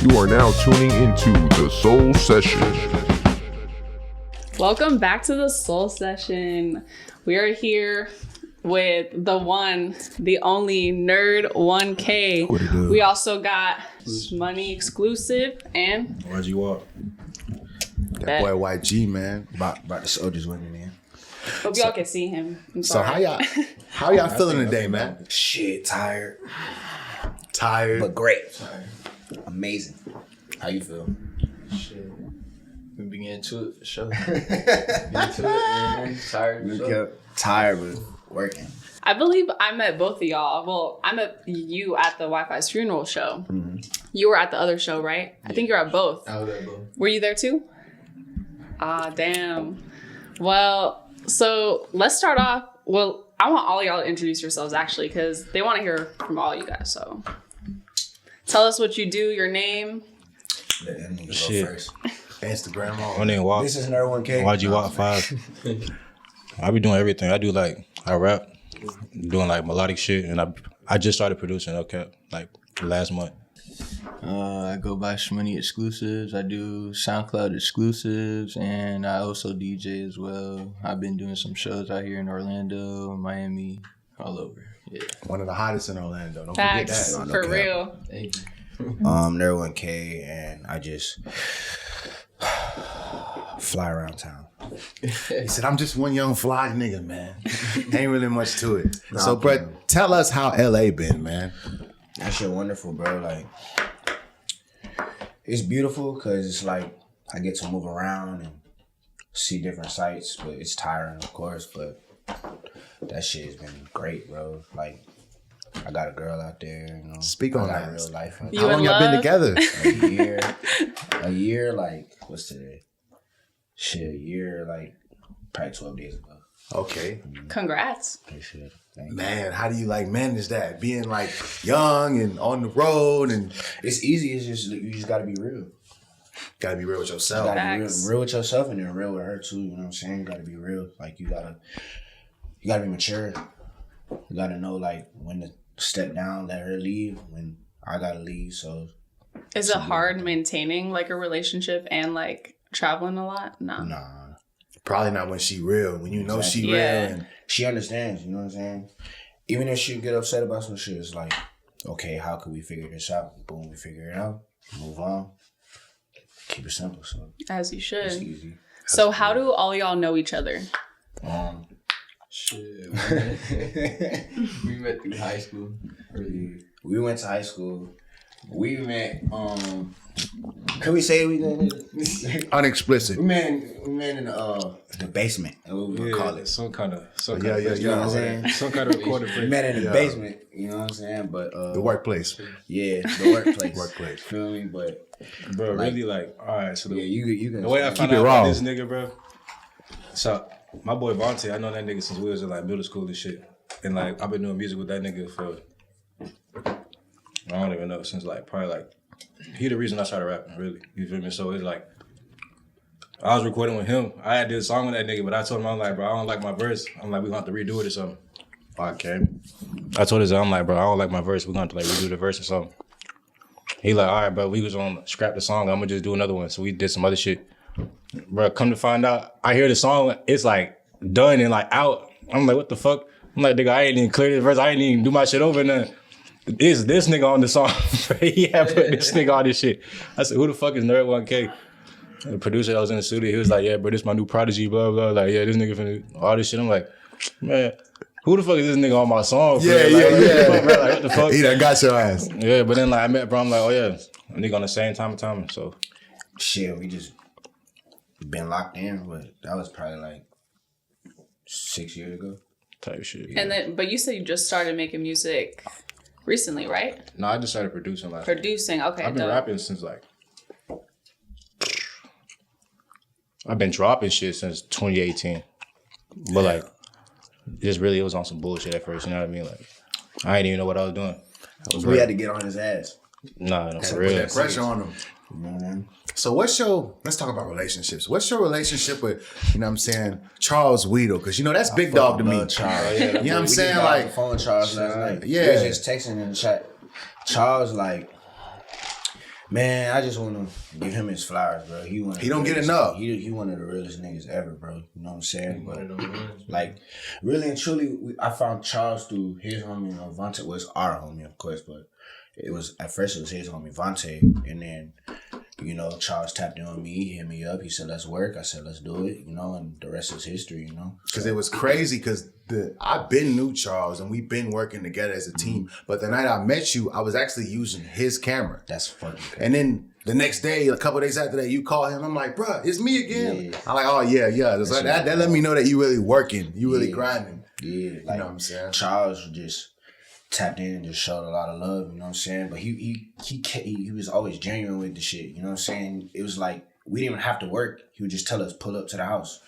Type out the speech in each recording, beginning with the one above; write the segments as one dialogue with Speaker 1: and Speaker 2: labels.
Speaker 1: You are now tuning into the Soul Session.
Speaker 2: Welcome back to the Soul Session. We are here with the one, the only Nerd1k.
Speaker 3: What it do?
Speaker 2: We also got Shmoney exclusive and
Speaker 4: YGwop.
Speaker 3: That boy YG, man. About the soldiers winning, man.
Speaker 2: hope y'all can see him. I'm
Speaker 3: So
Speaker 2: sorry.
Speaker 3: how y'all feeling today, man?
Speaker 5: Shit, tired,
Speaker 3: Tired.
Speaker 5: but great. Amazing. How you feel?
Speaker 4: Shit. We be getting to it for sure. Tired.
Speaker 5: We kept tired, but working.
Speaker 2: I believe I met both of y'all. Well, I met you at the Wi-Fi's show. Mm-hmm. You were at the other show, right? Yeah. I think you're at both.
Speaker 4: I was at both.
Speaker 2: Were you there too? Ah, damn. Well, so let's start off. Well, I want all of y'all to introduce yourselves actually, because they want to hear from all you guys. So tell us what you do, your name.
Speaker 5: Let that nigga
Speaker 4: Shit.
Speaker 5: go first.
Speaker 3: Instagram on.
Speaker 4: My name Wop.
Speaker 5: This is Nerd1k.
Speaker 4: YGwop 5. I be doing everything. I do I rap, doing melodic shit, and I just started producing, okay, last month.
Speaker 6: I go by Shmoney exclusives. I do SoundCloud exclusives, and I also DJ as well. I've been doing some shows out here in Orlando, Miami, all over. Yeah.
Speaker 3: One of the hottest in Orlando. Don't
Speaker 2: Facts,
Speaker 3: forget that.
Speaker 2: for real.
Speaker 6: Thank you.
Speaker 5: Nerd1k, and I just fly around town.
Speaker 3: He said, I'm just one young fly nigga, man. Ain't really much to it. So, bro, tell us how LA been, man.
Speaker 5: That shit wonderful, bro. It's beautiful because it's I get to move around and see different sights, but it's tiring, of course, but that shit has been great, bro. I got a girl out there, you know.
Speaker 3: Speak on
Speaker 5: I got
Speaker 3: that.
Speaker 5: real life out
Speaker 2: You
Speaker 3: How
Speaker 5: there.
Speaker 3: long
Speaker 2: in
Speaker 3: y'all been
Speaker 2: love?
Speaker 3: together?
Speaker 5: A year, what's today? Shit, a year, probably 12 days ago.
Speaker 3: Okay.
Speaker 2: Congrats.
Speaker 5: Hey, shit. Thank you.
Speaker 3: Man, how do you manage that? Being young and on the road and
Speaker 5: It's easy. It's just, you just gotta be real.
Speaker 3: gotta be real with
Speaker 5: You
Speaker 3: yourself.
Speaker 5: gotta
Speaker 2: Facts.
Speaker 5: be real with yourself and then real with her too. You know what I'm saying? You gotta be real. You gotta be mature. You gotta know when to step down, let her leave, when I gotta leave. So
Speaker 2: Is it hard maintaining a relationship and traveling a lot? No.
Speaker 5: nah,
Speaker 3: Probably not when she real. When you know she
Speaker 2: Exactly.
Speaker 3: real.
Speaker 2: Yeah.
Speaker 3: And
Speaker 5: she understands. You know what I'm saying? Even if she get upset about some shit, it's okay, how can we figure this out? Boom, we figure it out. Move on. Keep it simple. So
Speaker 2: As you
Speaker 5: it's
Speaker 2: should.
Speaker 5: easy.
Speaker 2: So how do all y'all know each other?
Speaker 6: Shit. We met through high school.
Speaker 5: Really, we went to high school. We met. Can we say we met?
Speaker 3: unexplicit.
Speaker 5: We met in the basement. That's what we gonna call it.
Speaker 4: Some kind of
Speaker 3: Yeah.
Speaker 5: You know what I'm saying?
Speaker 4: some kind of recorded
Speaker 5: We
Speaker 4: place.
Speaker 5: met in the basement. You know what I'm saying? But
Speaker 3: The workplace.
Speaker 5: yeah, the workplace.
Speaker 3: Workplace.
Speaker 5: Feel me? But
Speaker 4: Bro, really all right, so
Speaker 5: yeah, you can.
Speaker 4: the way I
Speaker 3: Keep
Speaker 4: found
Speaker 3: it
Speaker 4: out
Speaker 3: raw.
Speaker 4: about this nigga, bro. So my boy Vontae, I know that nigga since we was in middle school and shit. And I've been doing music with that nigga for I don't even know, since probably he the reason I started rapping, really. You feel me? So it's I was recording with him. I had this song with that nigga, but I told him, I'm bro, I don't like my verse. I'm we gonna have to redo it or something. Okay. I told his, I'm bro, I don't like my verse. We're gonna have to redo the verse or something. He all right, bro, we was on scrap the song. I'm gonna just do another one. So we did some other shit. Bro, come to find out, I hear the song, it's done and out. I'm what the fuck? I'm nigga, I ain't even clear this verse. I ain't even do my shit over and then is this nigga on the song? He had put this nigga on this shit. I said, who the fuck is Nerd1k? The producer that was in the studio, he was yeah, bro, this my new prodigy, blah, blah. Yeah, this nigga finna all this shit. I'm man, who the fuck is this nigga on my song?
Speaker 3: Yeah.
Speaker 4: What the fuck?
Speaker 3: He done got your ass.
Speaker 4: Yeah, but then I met bro, I'm oh yeah, a nigga on the same time. So
Speaker 5: Shit, we just been locked in, but that was probably 6 years ago.
Speaker 4: type shit.
Speaker 2: And then, but you said you just started making music recently, right?
Speaker 4: No, I just started producing
Speaker 2: Producing, okay.
Speaker 4: I've been
Speaker 2: dope.
Speaker 4: rapping since I've been dropping shit since 2018. But just really it was on some bullshit at first, you know what I mean? I didn't even know what I was doing.
Speaker 5: We had to get on his ass.
Speaker 4: Nah, no, for
Speaker 3: Put
Speaker 4: real.
Speaker 3: that pressure on him.
Speaker 5: You know what I mean?
Speaker 3: So let's talk about relationships. What's your relationship with, Charles Weedle? Because, that's big dog to me.
Speaker 5: Charles.
Speaker 3: You know what I'm saying?
Speaker 5: On the phone with Charles last night.
Speaker 3: Yeah.
Speaker 5: We was just texting in the chat. Charles Man, I just want to give him his flowers, bro. He
Speaker 3: don't get enough.
Speaker 5: He one of the realest niggas ever, bro. You know what I'm saying? But like, really and truly, I found Charles through his homie, Vontae was our homie, of course, but it was at first it was his homie Vontae, and then Charles tapped in on me, he hit me up, he said let's work. I said let's do it, and the rest is history,
Speaker 3: Because it was crazy because I've been knew Charles and we've been working together as a team. But the night I met you, I was actually using his camera.
Speaker 5: That's fucking crazy.
Speaker 3: And then the next day, a couple days after that, you call him. I'm like, bruh, it's me again. Yeah. I'm like, oh yeah. Like, that let me know that you really working, you really grinding.
Speaker 5: Yeah, like,
Speaker 3: you know what I'm saying?
Speaker 5: Charles just tapped in and just showed a lot of love, you know what I'm saying? But he was always genuine with the shit, you know what I'm saying? It was like we didn't even have to work. He would just tell us, pull up to the house.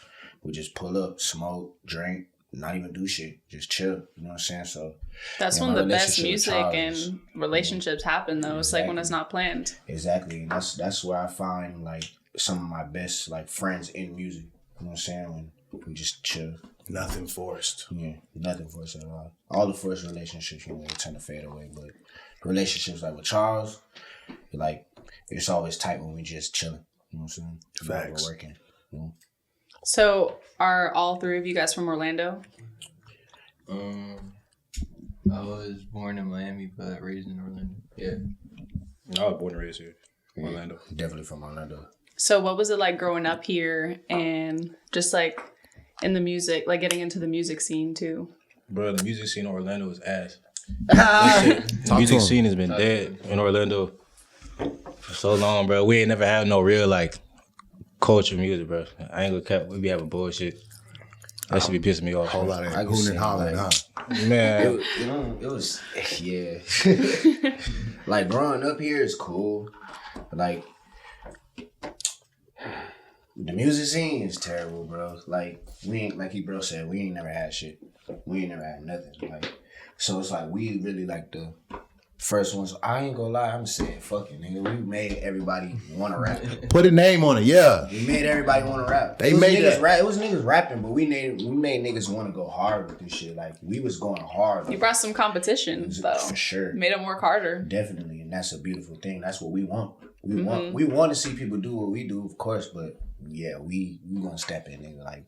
Speaker 5: We'd just pull up, smoke, drink, not even do shit, just chill, you know what I'm saying? So
Speaker 2: that's when the best music and relationships happen though. It's like when it's not planned.
Speaker 5: Exactly. And that's where I find like some of my best like friends in music, you know what I'm saying? When we just chill.
Speaker 3: Nothing forced.
Speaker 5: Yeah, nothing forced at all. All the forced relationships, they tend to fade away. But relationships like with Charles, like it's always tight when we just chilling. You know what I'm saying?
Speaker 3: Facts.
Speaker 5: We're working.
Speaker 2: So, are all three of you guys from Orlando?
Speaker 6: I was born in Miami, but raised in Orlando. Yeah.
Speaker 4: I was born and raised here, Orlando.
Speaker 5: Definitely from Orlando.
Speaker 2: So, what was it like growing up here and just like in the music, like getting into the music scene too?
Speaker 4: Bro, the music scene in Orlando is ass. The music scene has been dead in Orlando for so long, bro. We ain't never had no real like culture music, bro. I ain't gonna cap. We be having bullshit. That should be pissing me off.
Speaker 3: A whole lot of hooning and hollering, huh?
Speaker 4: Man.
Speaker 5: It was, yeah. Like growing up here is cool. But like, the music scene is terrible, bro. Like, we ain't, like bro said, we ain't never had shit. We ain't never had nothing. Like, so it's like, we really like the first ones. I ain't gonna lie, I'm saying, fuck it, nigga. We made everybody want to rap.
Speaker 3: Put a name on it, yeah.
Speaker 5: We made everybody want to rap.
Speaker 3: They made that.
Speaker 5: It was niggas rapping, but we made niggas want to go hard with this shit. Like, we was going hard.
Speaker 2: You brought some competition, though.
Speaker 5: For sure.
Speaker 2: Made them work harder.
Speaker 5: Definitely, and that's a beautiful thing. That's what we want. We want to see people do what we do, of course, but yeah, we gonna step in, nigga. Like,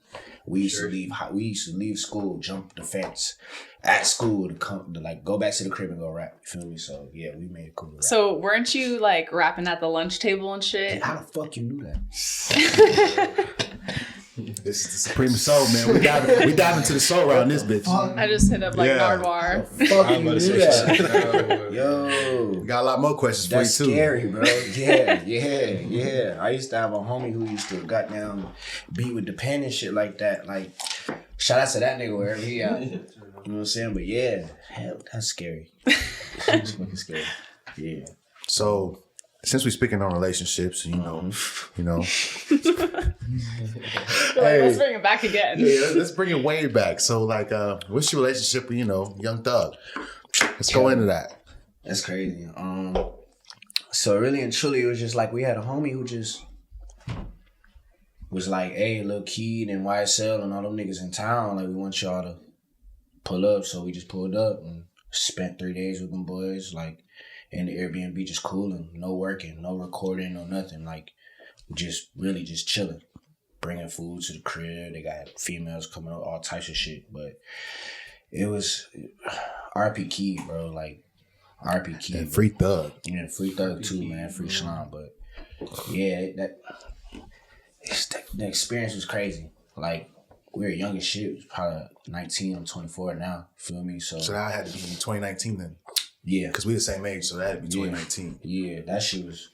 Speaker 5: we used to leave school, jump the fence at school to come to like go back to the crib and go rap. You feel me? So yeah, we made it cool to rap.
Speaker 2: So weren't you like rapping at the lunch table and shit?
Speaker 5: Hey, how the fuck you knew that?
Speaker 3: This is the Supreme Soul, man. We dive into the soul around this bitch.
Speaker 2: I just hit up like Nardwar.
Speaker 5: Fuck you knew that? Yo,
Speaker 3: we got a lot more questions for you
Speaker 5: that's
Speaker 3: too.
Speaker 5: scary, bro. Yeah. I used to have a homie who used to goddamn beat with the pen and shit like that. Like, shout out to that nigga wherever he at. You know what I'm saying? But yeah, hell, that's scary. That's fucking scary. Yeah.
Speaker 3: So, since we're speaking on relationships, you know.
Speaker 2: Let's bring it back again.
Speaker 3: Yeah, let's bring it way back. So, like, what's your relationship with, Young Thug? Let's go into that.
Speaker 5: That's crazy. So really and truly, it was just like we had a homie who just was like, hey, Lil Yeat and YSL and all them niggas in town, like, we want y'all to pull up. So we just pulled up and spent 3 days with them boys, like, in the Airbnb, just cooling, no working, no recording, no nothing. Like, just really just chilling, bringing food to the crib. They got females coming up, all types of shit. But it was RP Key, bro. Like, RP Key.
Speaker 3: And Free Thug.
Speaker 5: Yeah, Free Thug too, man. Free Shlom. But yeah, the experience was crazy. Like, we were young as shit. It was probably 19, I'm 24 now. Feel me? So
Speaker 3: that had to be in 2019 then.
Speaker 5: Yeah.
Speaker 3: Because we the same age, so that had to be 2019.
Speaker 5: Yeah, that shit was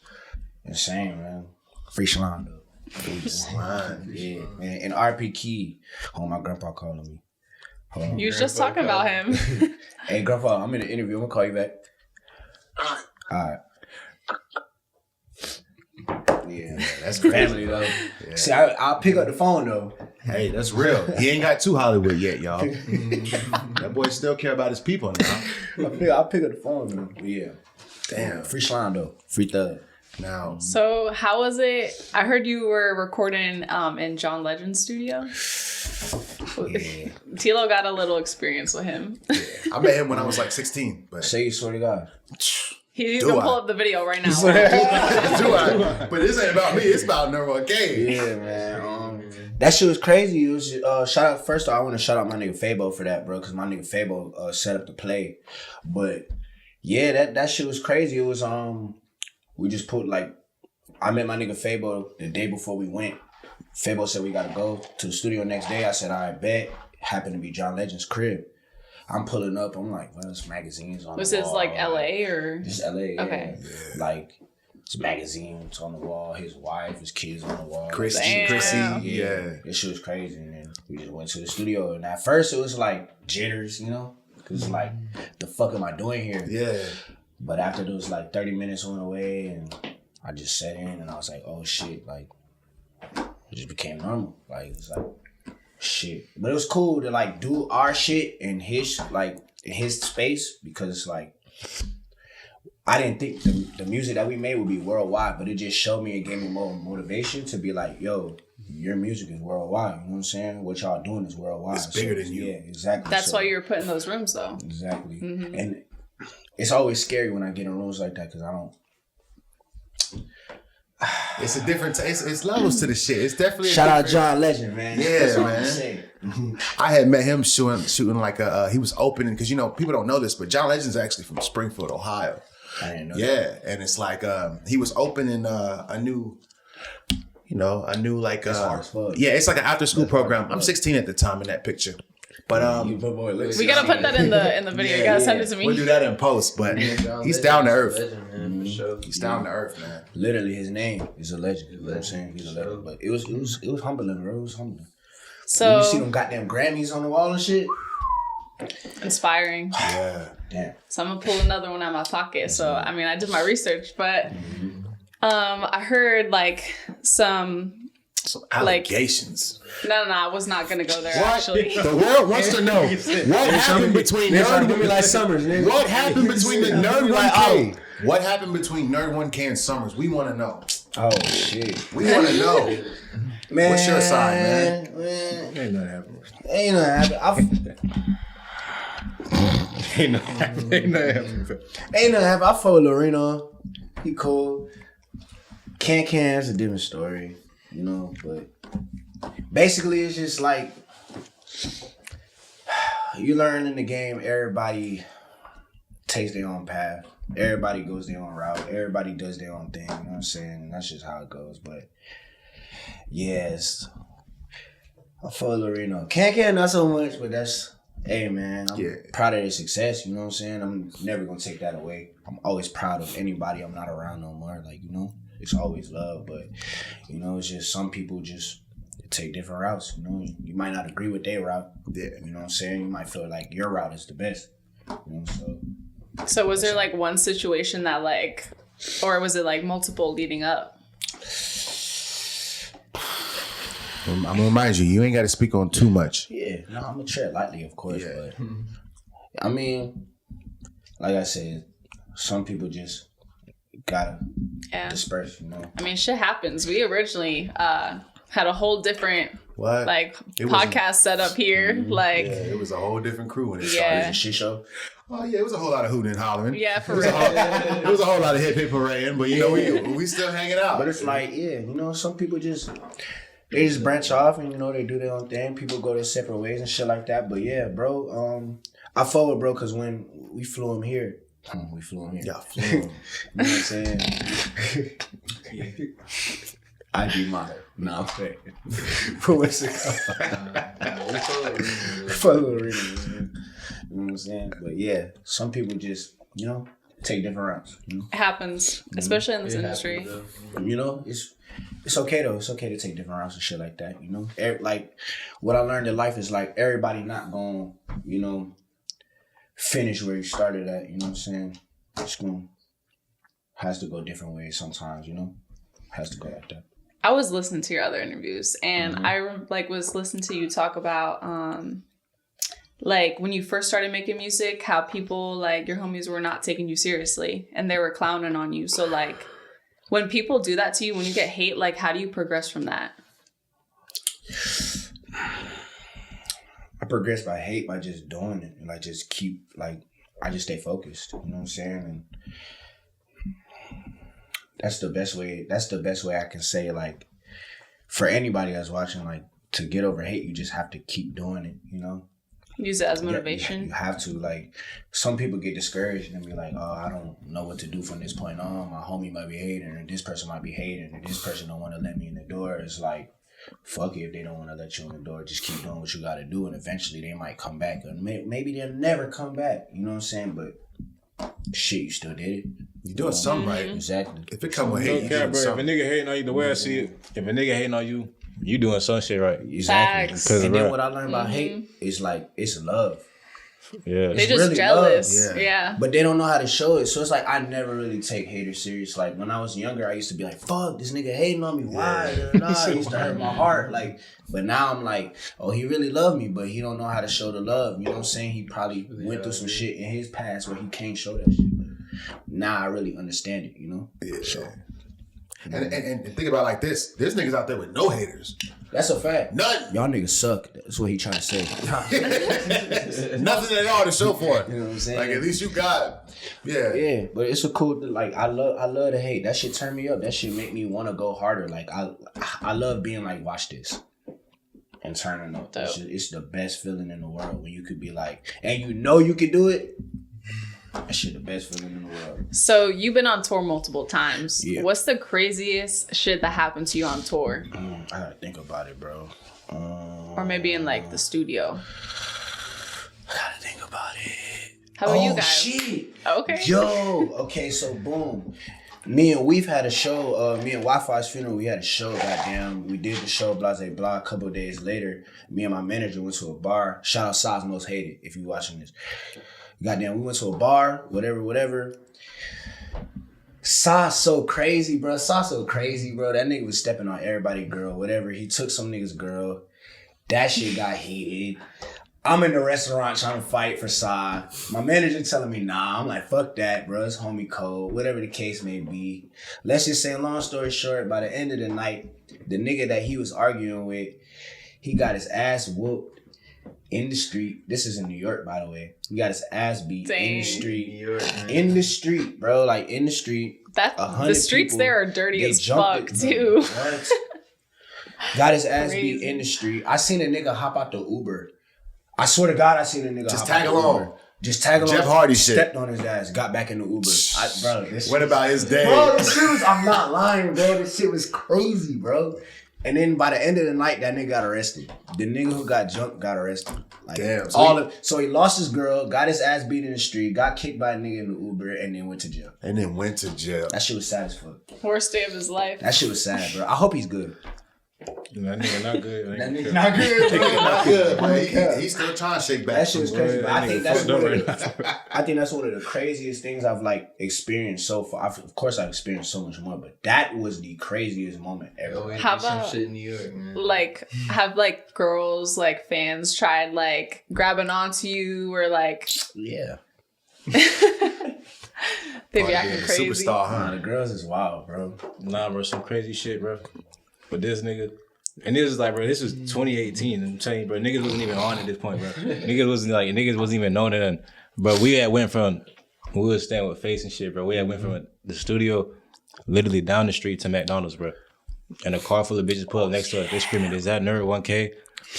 Speaker 5: insane, man. Free Shlom, though. Free Shlom. Yeah, man. And RP Key. Oh, my grandpa calling me. Hold on.
Speaker 2: You was just talking about him.
Speaker 5: Hey, grandpa, I'm in an interview. I'm going to call you back. All right. Yeah, that's family, though. Yeah. See, I'll pick up the phone, though.
Speaker 3: Hey, that's real. He ain't got too Hollywood yet, y'all. That boy still care about his people now.
Speaker 5: I'll pick up the phone, though. Yeah. Damn. Free Slime, though. Free Thug.
Speaker 3: Now.
Speaker 2: So how was it? I heard you were recording in John Legend's studio.
Speaker 5: Yeah.
Speaker 2: Tilo got a little experience with him.
Speaker 3: Yeah. I met him when I was like 16. But
Speaker 5: Say you swear to God.
Speaker 2: He's
Speaker 3: Do
Speaker 2: gonna
Speaker 3: I?
Speaker 2: pull up the video right now.
Speaker 3: Do I? But this ain't about me. It's about Nerd1k's.
Speaker 5: Yeah, man. That shit was crazy. It was shout out. First of all, I want to shout out my nigga Fabo for that, bro, because my nigga Fabo set up the play. But yeah, that shit was crazy. It was we just put like, I met my nigga Fabo the day before we went. Fabo said we gotta go to the studio next day. I said, all right, bet. Happened to be John Legend's crib. I'm pulling up. I'm like, well, it's magazines on
Speaker 2: Was
Speaker 5: the
Speaker 2: this
Speaker 5: wall.
Speaker 2: like LA or?
Speaker 5: This LA, yeah.
Speaker 2: Okay.
Speaker 5: Like, it's magazines on the wall, his wife, his kids on the wall.
Speaker 3: Chrissy.
Speaker 2: Damn.
Speaker 3: Yeah.
Speaker 5: This shit was crazy. And then we just went to the studio. And at first it was like jitters, you know? Because like, the fuck am I doing here?
Speaker 3: Yeah.
Speaker 5: But after those like 30 minutes on the way, and I just sat in and I was like, oh shit, like, it just became normal. Like, it's like, shit. But it was cool to like do our shit in his space, because it's like, I didn't think the music that we made would be worldwide, but it just showed me and gave me more motivation to be like, yo, your music is worldwide. You know what I'm saying? What y'all doing is worldwide.
Speaker 3: It's bigger than you.
Speaker 5: Yeah, exactly.
Speaker 2: That's why you were put in those rooms, though.
Speaker 5: Exactly.
Speaker 2: Mm-hmm.
Speaker 5: And it's always scary when I get in rooms like that, because I don't.
Speaker 3: It's a different. It's levels to the shit. It's definitely.
Speaker 5: Shout out John Legend, man.
Speaker 3: Yeah,
Speaker 5: That's all I'm
Speaker 3: man.
Speaker 5: saying.
Speaker 3: I had met him shooting like he was opening, because you know people don't know this, but John Legend's actually from Springfield, Ohio.
Speaker 5: I didn't know.
Speaker 3: Yeah, and it's like he was opening a new like
Speaker 5: That's hard as fuck.
Speaker 3: yeah, it's like an after school
Speaker 5: That's hard
Speaker 3: program.
Speaker 5: as
Speaker 3: I'm
Speaker 5: fuck.
Speaker 3: 16 at the time in that picture, but
Speaker 5: You put more lyrics.
Speaker 2: We gotta put that in the video. You gotta send it to me.
Speaker 3: we'll do that in post. But he's down to earth. He's down to earth, man.
Speaker 5: Literally, his name is a legend. You know what I'm saying? He's a legend. But it was humbling, bro. It was humbling. When
Speaker 2: So
Speaker 5: you see them goddamn Grammys on the wall and shit.
Speaker 2: inspiring.
Speaker 3: Yeah.
Speaker 5: Damn.
Speaker 2: So I'm gonna pull another one out of my pocket. So I mean, I did my research, but I heard like some.
Speaker 3: Some allegations.
Speaker 2: No, I was not gonna go there. Actually,
Speaker 3: The world wants to know what happened between
Speaker 5: like Summers, nigga.
Speaker 3: What happened between the Nerd1k? What happened between Nerd1k and Summers? We want to know.
Speaker 5: Oh shit.
Speaker 3: We want to know.
Speaker 5: Man,
Speaker 3: What's your side, man?
Speaker 4: Ain't nothing happening.
Speaker 5: Ain't nothing happening.
Speaker 4: Ain't nothing happening. Ain't nothing happening.
Speaker 5: Ain't nothing happening. I follow Loreno. He cool. Can's a different story, you know, but basically it's just like you learn in the game, everybody takes their own path. Everybody goes their own route. Everybody does their own thing, you know what I'm saying? And that's just how it goes. But yes, I follow Loreno. Can not so much, but that's, hey man, I'm proud of their success, you know what I'm saying? I'm never gonna take that away. I'm always proud of anybody I'm not around no more. Like, you know, it's always love, but you know, it's just some people just take different routes, you know. You might not agree with their route. Yeah. You know what I'm saying? You might feel like your route is the best. You know,
Speaker 2: so was there like one situation that like, or was it like multiple leading up?
Speaker 3: I'm gonna remind you, you ain't got to speak on too much.
Speaker 5: Yeah, no, I'm gonna tread lightly, of course, but I mean, like I said, some people just gotta disperse, you know.
Speaker 2: I mean, shit happens. We originally had a whole different podcast set up here. Like,
Speaker 3: it was a whole different crew when it
Speaker 2: Yeah.
Speaker 3: started.
Speaker 5: It's a shit show.
Speaker 3: Oh yeah, it was a whole lot of hooting and hollering.
Speaker 2: yeah, for real.
Speaker 3: It was a whole lot of hip parading, but you know we still hanging out.
Speaker 5: But it's like, yeah, you know, some people just branch off and, you know, they do their own thing. People go their separate ways and shit like that. But yeah, bro, I forward, bro, because when we flew him here. Yeah, flew him. You know what I'm saying? I be mine. No, I'm saying. What's it called? Follow the reading, man. You know what I'm saying? But yeah, some people just, you know, take different routes. You know?
Speaker 2: It happens, especially in this industry.
Speaker 5: You know, it's okay though. It's okay to take different routes and shit like that. You know, like what I learned in life is like everybody not gonna, you know, finish where you started at. You know what I'm saying? It's gonna has to go different ways sometimes. You know, has to go like that.
Speaker 2: I was listening to your other interviews, and I was listening to you talk about like when you first started making music, how people like your homies were not taking you seriously and they were clowning on you. So like when people do that to you, when you get hate, like how do you progress from that?
Speaker 5: I progress by hate by just doing it and like just keep like I just stay focused. You know what I'm saying? And that's the best way. That's the best way I can say, like, for anybody that's watching, like, to get over hate, you just have to keep doing it, you know?
Speaker 2: Use it as
Speaker 5: Yeah,
Speaker 2: motivation.
Speaker 5: you have to. Like, some people get discouraged and be like, oh, I don't know what to do from this point on. My homie might be hating, or this person might be hating, or this person don't want to let me in the door. It's like, fuck it, if they don't want to let you in the door, just keep doing what you got to do, and eventually they might come back. Or maybe they'll never come back, you know what I'm saying? But shit, you still did it.
Speaker 3: You're doing something right.
Speaker 5: Exactly.
Speaker 3: If it come with
Speaker 4: No
Speaker 3: hate, you
Speaker 4: cap,
Speaker 3: doing
Speaker 4: bro. If a
Speaker 3: something.
Speaker 4: nigga hating on you, the way I see it, if a nigga hating on you, you doing some shit right.
Speaker 5: Exactly.
Speaker 2: Facts.
Speaker 5: And then
Speaker 4: bro,
Speaker 5: what I learned about hate is like, it's love.
Speaker 4: yeah.
Speaker 2: They
Speaker 5: It's
Speaker 2: just
Speaker 5: really
Speaker 2: jealous.
Speaker 3: love,
Speaker 2: Yeah.
Speaker 5: But they don't know how to show it. So it's like, I never really take haters serious. Like, when I was younger, I used to be like, fuck, this nigga hating on me. Why? Nah, it used to hurt my heart. Like, but now I'm like, oh, he really loved me, but he don't know how to show the love. You know what I'm saying? He probably went through some shit in his past where he can't show that shit. But now I really understand it, you know?
Speaker 3: Yeah.
Speaker 5: So,
Speaker 3: And think about it like this. There's niggas out there with no haters.
Speaker 5: that's a fact.
Speaker 3: None.
Speaker 5: Y'all niggas suck. That's what he trying to say.
Speaker 3: Nothing at all to show for it.
Speaker 5: You know what I'm saying?
Speaker 3: Like, at least you got,
Speaker 5: Yeah, but it's a cool, like, I love the hate. That shit turn me up. That shit make me want to go harder. Like, I love being like, watch this, and turning up. It's the best feeling in the world when you could be like, and you know you could do it. That shit the best feeling in the world.
Speaker 2: So you've been on tour multiple times.
Speaker 5: Yeah.
Speaker 2: What's the craziest shit that happened to you on tour?
Speaker 5: I gotta think about it, bro.
Speaker 2: Or maybe in like the studio.
Speaker 5: I gotta think about it.
Speaker 2: How about you guys?
Speaker 5: Shit.
Speaker 2: Okay.
Speaker 5: Yo, okay, so boom. Me and We've had a show, me and Wifisfuneral, we had a show, goddamn. We did the show, blase blah. A couple of days later, me and my manager went to a bar. Shout out Sauce Most Hated, if you watching this. Goddamn, we went to a bar, whatever. Sauce so crazy, bro. Sauce so crazy, bro. That nigga was stepping on everybody, girl, whatever. He took some nigga's girl. That shit got heated. I'm in the restaurant trying to fight for Sa. My manager telling me, nah. I'm like, fuck that, bro. It's homie code. Whatever the case may be. Let's just say, long story short, by the end of the night, the nigga that he was arguing with, he got his ass whooped in the street. This is in New York, by the way. He got his ass beat in the street.
Speaker 6: New York, man.
Speaker 5: In the street, bro. Like, in the street.
Speaker 2: That
Speaker 5: 100
Speaker 2: the streets
Speaker 5: people,
Speaker 2: there are dirty
Speaker 5: they
Speaker 2: as
Speaker 5: jumped
Speaker 2: fuck
Speaker 5: it,
Speaker 2: too.
Speaker 5: bro. What? Got his ass beat
Speaker 2: Crazy.
Speaker 5: in the street. I seen a nigga hop out the Uber. I swear to God, I seen a nigga
Speaker 3: Just
Speaker 5: hop
Speaker 3: tag
Speaker 5: out the
Speaker 3: along.
Speaker 5: Uber. Just tag along.
Speaker 3: Jeff Hardy shit.
Speaker 5: Stepped on his ass, got back in the Uber. Bro, this
Speaker 3: What about his day?
Speaker 5: Bro, this shit was, I'm not lying, bro. This shit was crazy, bro. And then by the end of the night, that nigga got arrested. The nigga who got jumped got arrested. Like,
Speaker 3: Damn.
Speaker 5: So he lost his girl, got his ass beat in the street, got kicked by a nigga in the Uber, and then went to jail.
Speaker 3: And then went to jail.
Speaker 5: That shit was sad as fuck.
Speaker 2: Worst day of his life.
Speaker 5: That shit was sad, bro. I hope he's good.
Speaker 4: That nigga not good.
Speaker 5: That nigga not good.
Speaker 3: Not good, man. He's still trying to shake back.
Speaker 5: That shit was crazy. But I think that's
Speaker 4: fucked up
Speaker 5: one
Speaker 4: right
Speaker 5: of the, I think that's one of the craziest things I've like experienced so far. Of course, I've experienced so much more, but that was the craziest moment ever.
Speaker 6: Always
Speaker 2: How
Speaker 6: do some
Speaker 2: about-
Speaker 6: shit in New York, man?
Speaker 2: Like, have like girls, like fans tried like grabbing onto you or like
Speaker 5: Yeah.
Speaker 2: they
Speaker 3: Oh,
Speaker 2: be
Speaker 3: yeah,
Speaker 2: acting crazy?
Speaker 3: superstar, huh?
Speaker 5: Nah, the girls is wild, bro.
Speaker 4: Nah, bro, some crazy shit, bro. But this nigga, and this is like, bro, this was 2018. I'm telling you, bro, niggas wasn't even on at this point, bro. Niggas wasn't even known to them. But we had went from, we was staying with Face and shit, bro. We had went from the studio literally down the street to McDonald's, bro. And a car full of bitches pull up next to us. They screaming, "Is that Nerd1k?"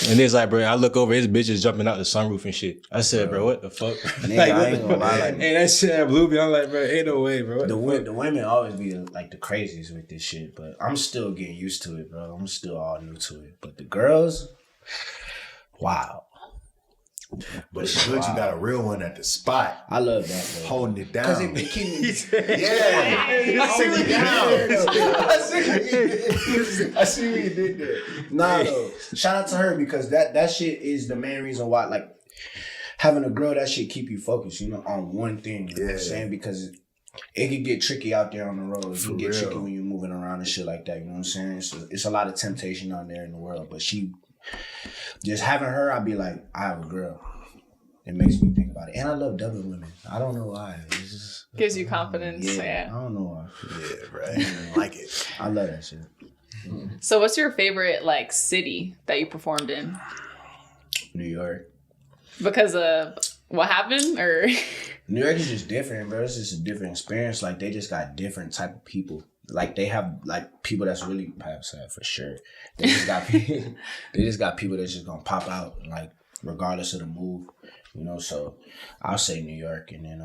Speaker 4: And it's like, bro, I look over, his bitches jumping out the sunroof and shit. I said, bro, what the fuck?
Speaker 5: Nigga,
Speaker 4: Like,
Speaker 5: I
Speaker 4: what
Speaker 5: ain't
Speaker 4: the
Speaker 5: gonna
Speaker 4: fuck?
Speaker 5: lie, like-
Speaker 4: Hey, that shit had blew me. I'm like, bro, ain't no way, bro. What the fuck?
Speaker 5: The women always be like the craziest with this shit, but I'm still getting used to it, bro. I'm still all new to it. But the girls, wow.
Speaker 3: But it's good you got a real one at the spot.
Speaker 5: I love that, bro.
Speaker 3: Holding it
Speaker 5: Because
Speaker 3: down.
Speaker 5: it keep me.
Speaker 3: Yeah. Holding it down.
Speaker 5: I see what you did there. Nah, though. Shout out to her because that shit is the main reason why, like, having a girl, that shit keep you focused, you know, on one thing. You know what I'm saying? Because it can get tricky out there on the road. It can get
Speaker 3: real.
Speaker 5: tricky when you're moving around and shit like that. You know what I'm saying? It's a lot of temptation out there in the world. But just having her, I'd be like, I have a girl. It makes me think about it. And I love dubbing women. I don't know why. It's just,
Speaker 2: Gives you confidence.
Speaker 5: I
Speaker 2: Yeah.
Speaker 5: don't know why.
Speaker 3: Yeah, right. I like it.
Speaker 5: I love that shit.
Speaker 2: So, what's your favorite like city that you performed in?
Speaker 5: New York.
Speaker 2: Because of what happened, or
Speaker 5: New York is just different, bro. It's just a different experience. Like, they just got different type of people. like they have like people that's really sad for sure. They just got they just got people that's just gonna pop out like regardless of the move, you know. So I'll say New York, and then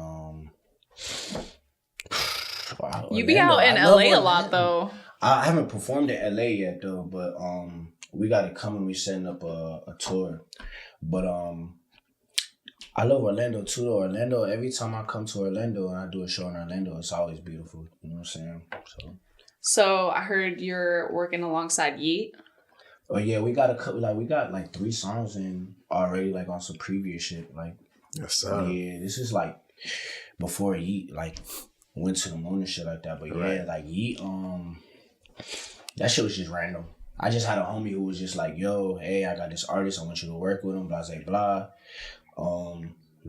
Speaker 2: You be out in LA a lot though.
Speaker 5: I haven't performed in LA yet though, but we got it coming. We setting up a tour, but I love Orlando too. Though. Orlando, every time I come to Orlando and I do a show in Orlando, it's always beautiful. You know what I'm saying?
Speaker 2: So I heard you're working alongside Yeat.
Speaker 5: Oh yeah, we got a couple. Like we got like 3 songs in already, like on some previous shit. Like
Speaker 3: Yes, sir.
Speaker 5: yeah, this is like before Yeat like went to the moon and shit like that. But yeah, like Yeat, that shit was just random. I just had a homie who was just like, "Yo, hey, I got this artist. I want you to work with him." Blah blah blah.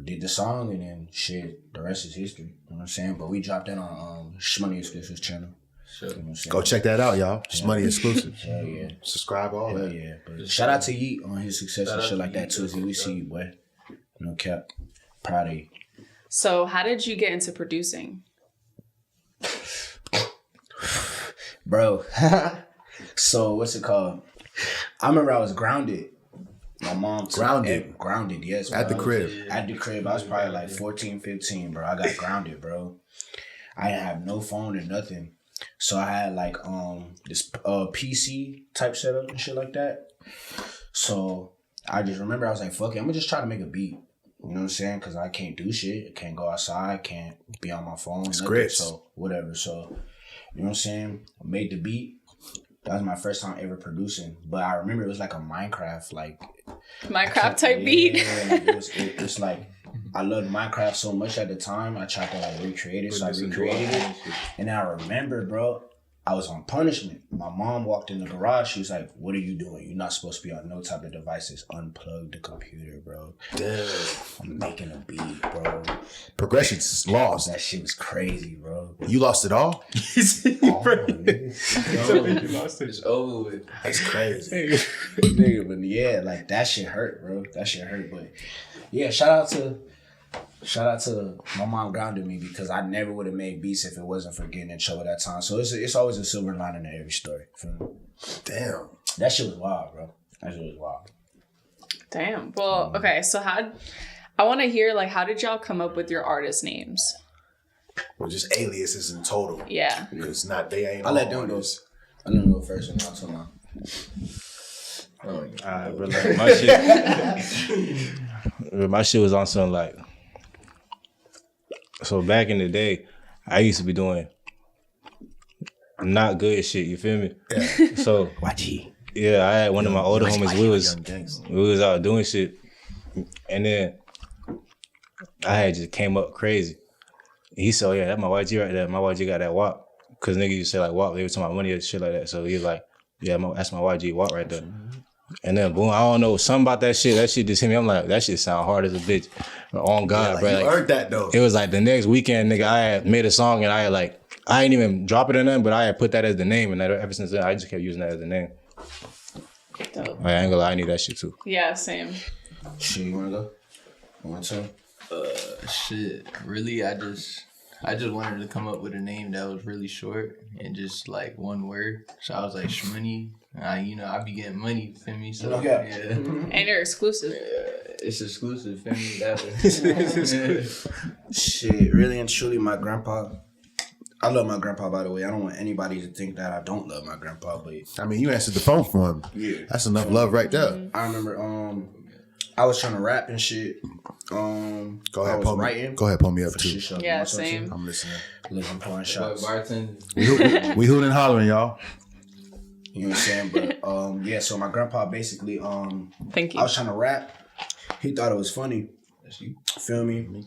Speaker 5: Did the song and then shit. The rest is history. You know what I'm saying? But we dropped that on Shmoney and YGwop's channel. Sure. You know what I'm saying?
Speaker 3: Go check that out, y'all. Shmoney exclusive.
Speaker 5: Hell yeah.
Speaker 3: Subscribe all that.
Speaker 5: Yeah. But shout out to Yeat on his success and shit like that too. We see you, boy. No cap. Proud of you.
Speaker 2: So how did you get into producing?
Speaker 5: Bro. So what's it called? I remember I was grounded. My mom grounded, yes. Bro.
Speaker 3: At the crib.
Speaker 5: At the crib. I was probably like 14, 15, bro. I got grounded, bro. I didn't have no phone or nothing. So I had like this PC type setup and shit like that. So I just remember I was like, fuck it, I'm gonna just try to make a beat. You know what I'm saying? Because I can't do shit. I can't go outside. Can't be on my phone.
Speaker 3: Scripts.
Speaker 5: So whatever. So, you know what I'm saying? I made the beat. That was my first time ever producing. But I remember it was like a Minecraft
Speaker 2: type beat.
Speaker 5: Yeah, it's like, I loved Minecraft so much at the time. I tried to like recreate it. So I recreated it. And I remember, bro, I was on punishment. My mom walked in the garage. She was like, "What are you doing? You're not supposed to be on no type of devices. Unplug the computer, bro." Damn. I'm making a beat, bro.
Speaker 3: Progression's lost.
Speaker 5: That shit was crazy, bro.
Speaker 3: You lost it all?
Speaker 6: It's over with.
Speaker 3: That's crazy.
Speaker 5: Nigga, but yeah, like that shit hurt, bro. That shit hurt. But yeah, shout out to my mom grounded me because I never would have made beats if it wasn't for getting in trouble that time. So it's always a silver lining in every story. Feel me?
Speaker 3: Damn.
Speaker 5: That shit was wild, bro. That shit was wild.
Speaker 2: Damn. Well, okay. So I want to hear like how did y'all come up with your artist names?
Speaker 3: Well, just aliases in total.
Speaker 2: Yeah.
Speaker 3: Because they ain't.
Speaker 5: I let them go. I let them go first and I'll tell them.
Speaker 4: Bro, like, my shit was on something like. So back in the day, I used to be doing not good shit. You feel me? Yeah. So
Speaker 5: YG.
Speaker 4: Yeah, I had one of my older homies. We was out doing shit, and then I had just came up crazy. He said, "Oh yeah, that's my YG right there. My YG got that WAP." Cause niggas used to say like WAP, they were talking about money and shit like that. So he was like, "Yeah, that's my YG WAP right there." And then boom, I don't know, something about that shit. That shit just hit me. I'm like, that shit sound hard as a bitch. On God, bro.
Speaker 3: You
Speaker 4: like,
Speaker 3: heard that though.
Speaker 4: It was like the next weekend, nigga, I had made a song and I ain't even drop it in nothing, but I had put that as the name, and ever since then, I just kept using that as the name.
Speaker 2: Dope.
Speaker 4: I ain't gonna lie, I need that shit too.
Speaker 2: Yeah, same.
Speaker 5: Shit, you wanna go? You want to?
Speaker 6: Shit. Really, I just wanted to come up with a name that was really short and just like one word. So I was like Shmoney. I be getting money, you feel me? So yeah.
Speaker 2: And you're exclusive.
Speaker 6: It's exclusive, feel me? That was
Speaker 5: Shit, really and truly, my grandpa. I love my grandpa, by the way. I don't want anybody to think that I don't love my grandpa, but
Speaker 3: I mean, you answered the phone for him.
Speaker 5: Yeah,
Speaker 3: that's enough love right there.
Speaker 5: I remember, I was trying to rap and shit.
Speaker 3: Go ahead,
Speaker 5: pull
Speaker 3: me up too.
Speaker 2: Yeah, same.
Speaker 3: I'm listening.
Speaker 5: Look, I'm pouring shots.
Speaker 3: We hooting and hollering, y'all.
Speaker 5: You know what I'm saying? But yeah. So my grandpa basically,
Speaker 2: Thank you.
Speaker 5: I was trying to rap. He thought it was funny. Feel me?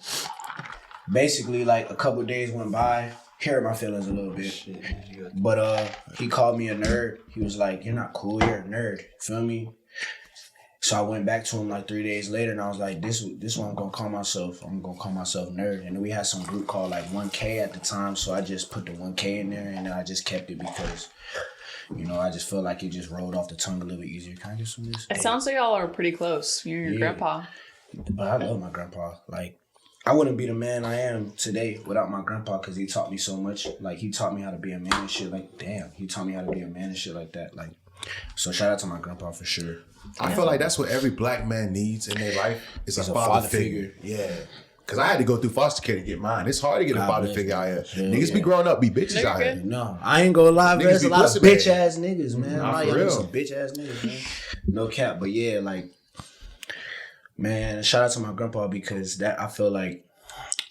Speaker 5: Basically, like a couple of days went by. He hurt my feelings a little bit. But he called me a nerd. He was like, "You're not cool. You're a nerd." Feel me? So I went back to him like 3 days later, and I was like, "This one I'm gonna call myself. I'm gonna call myself nerd." And then we had some group called like 1K at the time, so I just put the 1K in there, and then I just kept it because, I just felt like it just rolled off the tongue a little bit easier. Can I get some of this?
Speaker 2: It sounds like y'all are pretty close. You and your grandpa.
Speaker 5: But I love my grandpa. Like, I wouldn't be the man I am today without my grandpa, because he taught me so much. Like, he taught me how to be a man and shit. Like, damn, he taught me how to be a man and shit like that. Like, so shout out to my grandpa for sure.
Speaker 3: I feel like that's what every black man needs in their life is a father figure. Yeah. Because I had to go through foster care to get mine. It's hard to get a father figure out here. Niggas be growing up, be bitches out here.
Speaker 5: No, I ain't gonna lie, there's a lot of bitch ass niggas, man.
Speaker 3: Nah,
Speaker 5: Y'all
Speaker 3: for real.
Speaker 5: some bitch ass niggas, man. No cap, but yeah, like, man, shout out to my grandpa, because that I feel like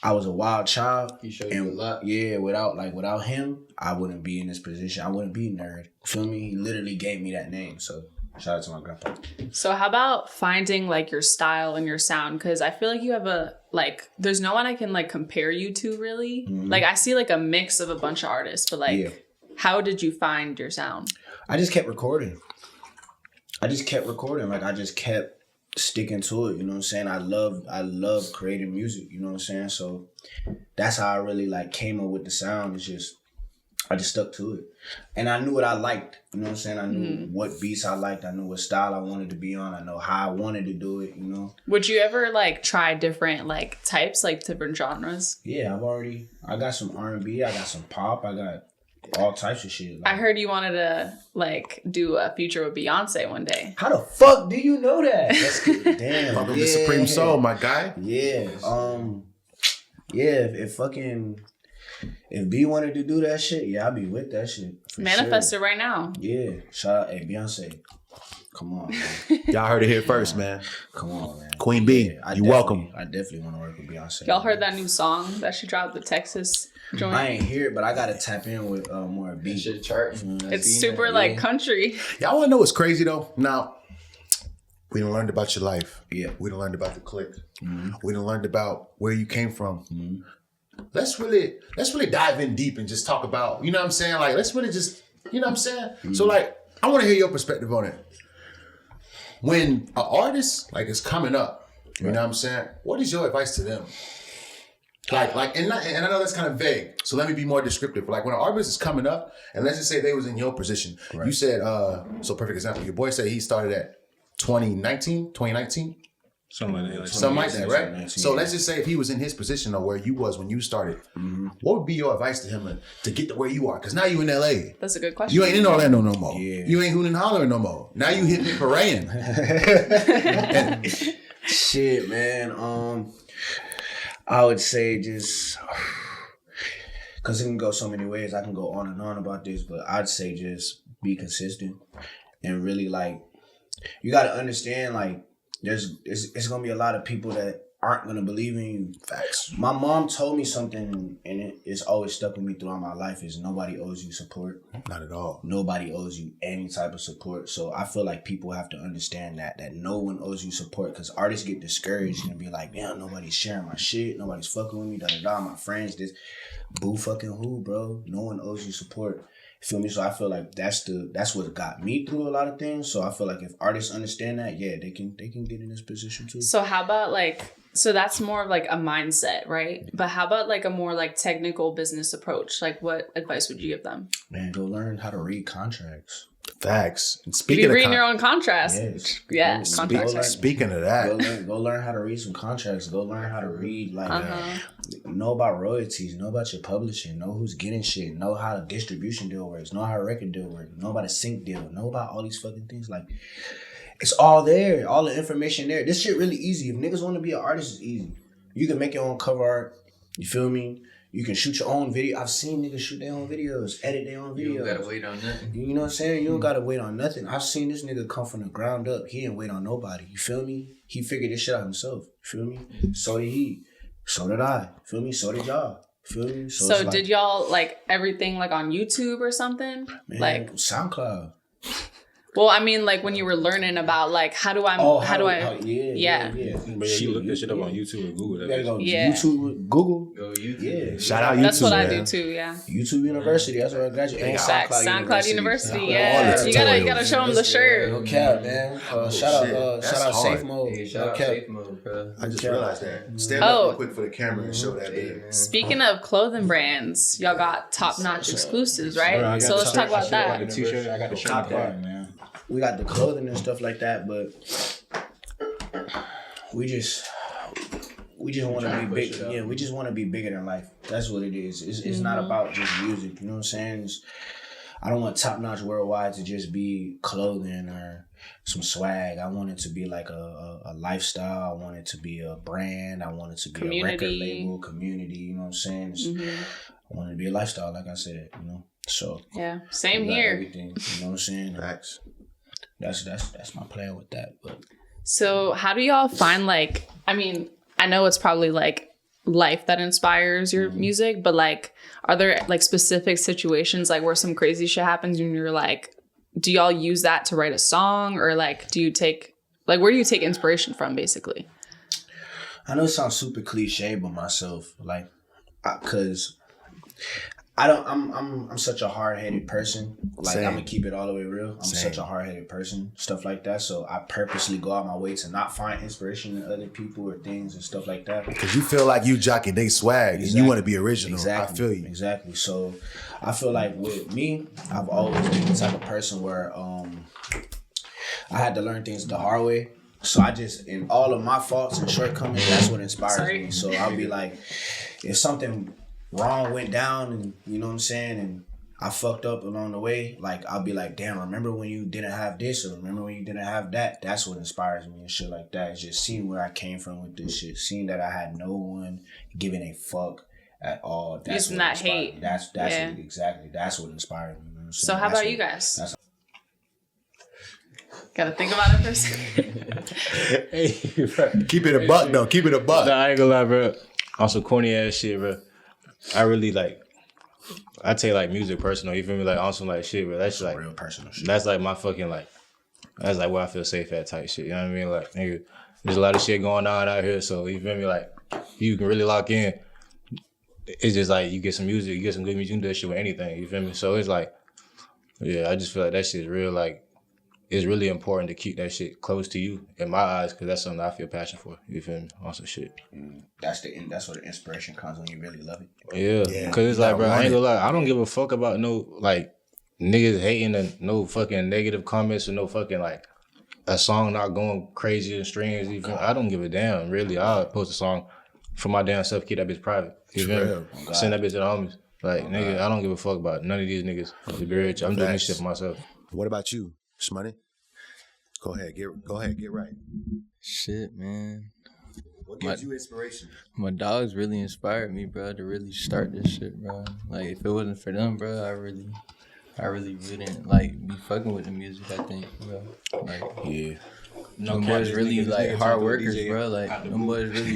Speaker 5: I was a wild child.
Speaker 6: He showed you a lot.
Speaker 5: Yeah, without him, I wouldn't be in this position. I wouldn't be Nerd. Feel me? He literally gave me that name. So shout out to my grandpa.
Speaker 2: So how about finding like your style and your sound? Because I feel like you have there's no one I can like compare you to really.
Speaker 5: Mm-hmm.
Speaker 2: Like I see like a mix of a bunch of artists, but like how did you find your sound?
Speaker 5: I just kept recording. Like I just kept sticking to it, you know what I'm saying? I love creating music, you know what I'm saying? So that's how I really like came up with the sound. It's just I just stuck to it. And I knew what I liked, you know what I'm saying? I knew what beats I liked, I knew what style I wanted to be on, I know how I wanted to do it, you know?
Speaker 2: Would you ever like try different like types, like different genres?
Speaker 5: Yeah, I got some R&B, I got some pop, I got all types of shit. Like,
Speaker 2: I heard you wanted to like do a feature with Beyonce one day.
Speaker 5: how the fuck do you know that? That's good. Damn.
Speaker 3: Fuck with the Supreme Soul, my guy.
Speaker 5: Yeah. If B wanted to do that shit, yeah, I'd be with that shit.
Speaker 2: Manifest
Speaker 5: Sure.
Speaker 2: it right now.
Speaker 5: Yeah. Shout out, hey, Beyonce. Come on, man.
Speaker 3: Y'all heard it here first, man.
Speaker 5: Come on, man.
Speaker 3: Queen B, you welcome.
Speaker 5: I definitely want to work with Beyonce.
Speaker 2: Y'all heard that new song that she dropped, the Texas joint?
Speaker 5: I ain't hear it, but I gotta tap in with more beat.
Speaker 6: Shit charting.
Speaker 2: It's super like country.
Speaker 3: Y'all want to know what's crazy though? Now, we done learned about your life.
Speaker 5: Yeah.
Speaker 3: We done learned about the clique. We done learned about where you came from. Let's really dive in deep and just talk about, you know what I'm saying? Like, let's really just, you know what I'm saying? So like, I want to hear your perspective on it. When an artist like is coming up, you know what I'm saying? What is your advice to them? And I know that's kind of vague, so let me be more descriptive. Like when an artist is coming up, and let's just say they was in your position. You said, so perfect example, your boy said he started at 2019?
Speaker 4: Something like that.
Speaker 3: Something like that, right?
Speaker 5: 19,
Speaker 3: So let's just say if he was in his position or where you was when you started, what would be your advice to him to get to where you are? Because now you in LA.
Speaker 2: That's a good question.
Speaker 3: You ain't in Orlando no more.
Speaker 5: Yeah.
Speaker 3: You ain't hooting and hollering no more. Now you hitting and paraying.
Speaker 5: Shit, man. I would say just, because it can go so many ways. I can go on and on about this, but I'd say just be consistent and really like, you got to understand like, it's gonna be a lot of people that aren't gonna believe in you.
Speaker 3: Facts.
Speaker 5: My mom told me something, and it's always stuck with me throughout my life: is nobody owes you support.
Speaker 3: Not at all.
Speaker 5: Nobody owes you any type of support. So I feel like people have to understand that no one owes you support, because artists get discouraged and be like, damn, nobody's sharing my shit, nobody's fucking with me, da da da. My friends, this boo fucking who, bro? No one owes you support. Feel me? So I feel like that's what got me through a lot of things. So I feel like if artists understand that, yeah, they can get in this position too.
Speaker 2: So how about like, so that's more of like a mindset, right? But how about like a more like technical business approach? Like what advice would you give them?
Speaker 5: Man, go learn how to read contracts.
Speaker 3: Facts. And
Speaker 2: You
Speaker 3: speaking
Speaker 2: be
Speaker 3: of
Speaker 2: reading your own contracts.
Speaker 5: Yes.
Speaker 2: Yeah,
Speaker 5: Go
Speaker 2: contracts.
Speaker 5: learn-
Speaker 3: speaking of that,
Speaker 5: Go learn how to read some contracts. Go learn how to read, know about royalties, know about your publishing, know who's getting shit, know how the distribution deal works, know how a record deal works, know about a sync deal, know about all these fucking things. Like, it's all there, all the information there. This shit really easy. If niggas want to be an artist, it's easy. You can make your own cover art. You feel me? You can shoot your own video. I've seen niggas shoot their own videos, edit their own videos.
Speaker 6: You don't gotta wait on nothing.
Speaker 5: You know what I'm saying? You don't gotta wait on nothing. I've seen this nigga come from the ground up. He didn't wait on nobody. You feel me? He figured this shit out himself. You feel me? So did he. So did I. Feel me? So did y'all. Feel me?
Speaker 2: So
Speaker 5: it's like,
Speaker 2: did y'all like everything like on YouTube or something?
Speaker 5: man,
Speaker 2: Like,
Speaker 5: SoundCloud.
Speaker 2: well, I mean, like when you were learning about like how do I?
Speaker 5: Yeah. But
Speaker 4: She looked this shit up on YouTube or Google.
Speaker 5: You gotta go
Speaker 2: Yeah.
Speaker 5: YouTube, Google.
Speaker 6: Go YouTube.
Speaker 5: Yeah.
Speaker 3: shout out YouTube.
Speaker 2: That's what I
Speaker 3: man.
Speaker 2: do too. Yeah.
Speaker 5: YouTube University. That's where I graduated. And
Speaker 2: Facts. SoundCloud University.
Speaker 3: All
Speaker 2: Yeah.
Speaker 3: the
Speaker 2: You gotta
Speaker 3: tutorials.
Speaker 2: show them the
Speaker 5: No
Speaker 2: shirt.
Speaker 5: cap, man. Shout
Speaker 3: shit.
Speaker 5: out
Speaker 3: That's
Speaker 5: Safe
Speaker 3: hard.
Speaker 5: Mode.
Speaker 6: Hey,
Speaker 5: No
Speaker 6: shout out
Speaker 5: cap.
Speaker 6: Safe Mode, bro.
Speaker 3: I just
Speaker 5: Okay.
Speaker 3: realized that. Stand
Speaker 2: Oh.
Speaker 3: up real quick for the camera and show that there.
Speaker 2: Speaking of clothing brands, y'all got top-notch exclusives,
Speaker 5: Bro, I
Speaker 2: right?
Speaker 5: got
Speaker 2: So let's
Speaker 5: the
Speaker 2: talk about
Speaker 4: I got
Speaker 2: that.
Speaker 4: the t-shirt. I got the shirt.
Speaker 5: Top
Speaker 4: on,
Speaker 5: that.
Speaker 4: man.
Speaker 5: We got the clothing and stuff like that, but we we just want to be big. Yeah, we just want to be bigger than life. That's what it is. It's not about just music. You know what I'm saying? I don't want Top Notch Worldwide to just be clothing or some swag. I want it to be like a lifestyle. I want it to be a brand. I want it to be a record label, community. You know what I'm saying? I want it to be a lifestyle, like I said. You know, so
Speaker 2: yeah, same here.
Speaker 5: Everything. You know what I'm saying? Facts. That's my plan with that. But
Speaker 2: so, how do y'all find like? I mean, I know it's probably like life that inspires your music, but like, are there like specific situations like where some crazy shit happens and you're like, do y'all use that to write a song, or like do you take like where do you take inspiration from basically?
Speaker 5: I know it sounds super cliche, but myself, like, cause I'm such a hard-headed person. Like, Same. I'm gonna keep it all the way real. I'm such a hard-headed person, stuff like that. So I purposely go out my way to not find inspiration in other people or things and stuff like that.
Speaker 3: Because you feel like you jockey they swag and you want to be original.
Speaker 5: Exactly.
Speaker 3: I feel you.
Speaker 5: Exactly. So I feel like with me, I've always been the type of person where I had to learn things the hard way. So I just, in all of my faults and shortcomings, that's what inspires me. So I'll be like, if something wrong went down and you know what I'm saying, and I fucked up along the way, like I'll be like, damn, remember when you didn't have this, or remember when you didn't have that? That's what inspires me and shit like that. It's just seeing where I came from with this shit, seeing that I had no one giving a fuck at all. That's
Speaker 2: using
Speaker 5: what
Speaker 2: that hate.
Speaker 5: That's what, exactly. That's what inspired me. You know what I'm saying?
Speaker 2: So how about you guys? Gotta think about it for a second.
Speaker 4: Hey, bro.
Speaker 3: Keep it a buck though. Keep it a buck.
Speaker 4: No, I ain't gonna lie, bro. On some corny ass shit, bro. I really like. I take like music personal. You feel me? Like on some like shit, bro. That's like
Speaker 5: real personal shit.
Speaker 4: That's like my fucking like. That's like where I feel safe at type shit. You know what I mean? Like, nigga, there's a lot of shit going on out here. So you feel me? Like, you can really lock in. It's just like you get some music, you get some good music, you can do that shit with anything. You feel me? So it's like, yeah, I just feel like that shit is real. Like, it's really important to keep that shit close to you in my eyes, because that's something I feel passion for. You feel me? On some shit.
Speaker 5: That's where the inspiration comes when you really love it.
Speaker 4: Yeah, because it's like, bro, I ain't gonna lie, I don't give a fuck about no like niggas hating and no fucking negative comments or no fucking like a song not going crazy in streams. You feel me? I don't give a damn. Really, I'll post a song for my damn self, keep that bitch private. You feel me? Send that bitch to the homies. Like, nigga, I don't give a fuck about none of these niggas. To be rich, I'm doing this shit for myself.
Speaker 3: What about you, Shmoney? Go ahead, get right.
Speaker 6: Shit, man.
Speaker 3: What gives you inspiration?
Speaker 6: My dogs really inspired me, bro, to really start this shit, bro. Like, if it wasn't for them, bro, I really wouldn't like be fucking with the music, I think, bro. Like,
Speaker 5: yeah.
Speaker 6: No boys really like hard workers, bro. Like, them boys really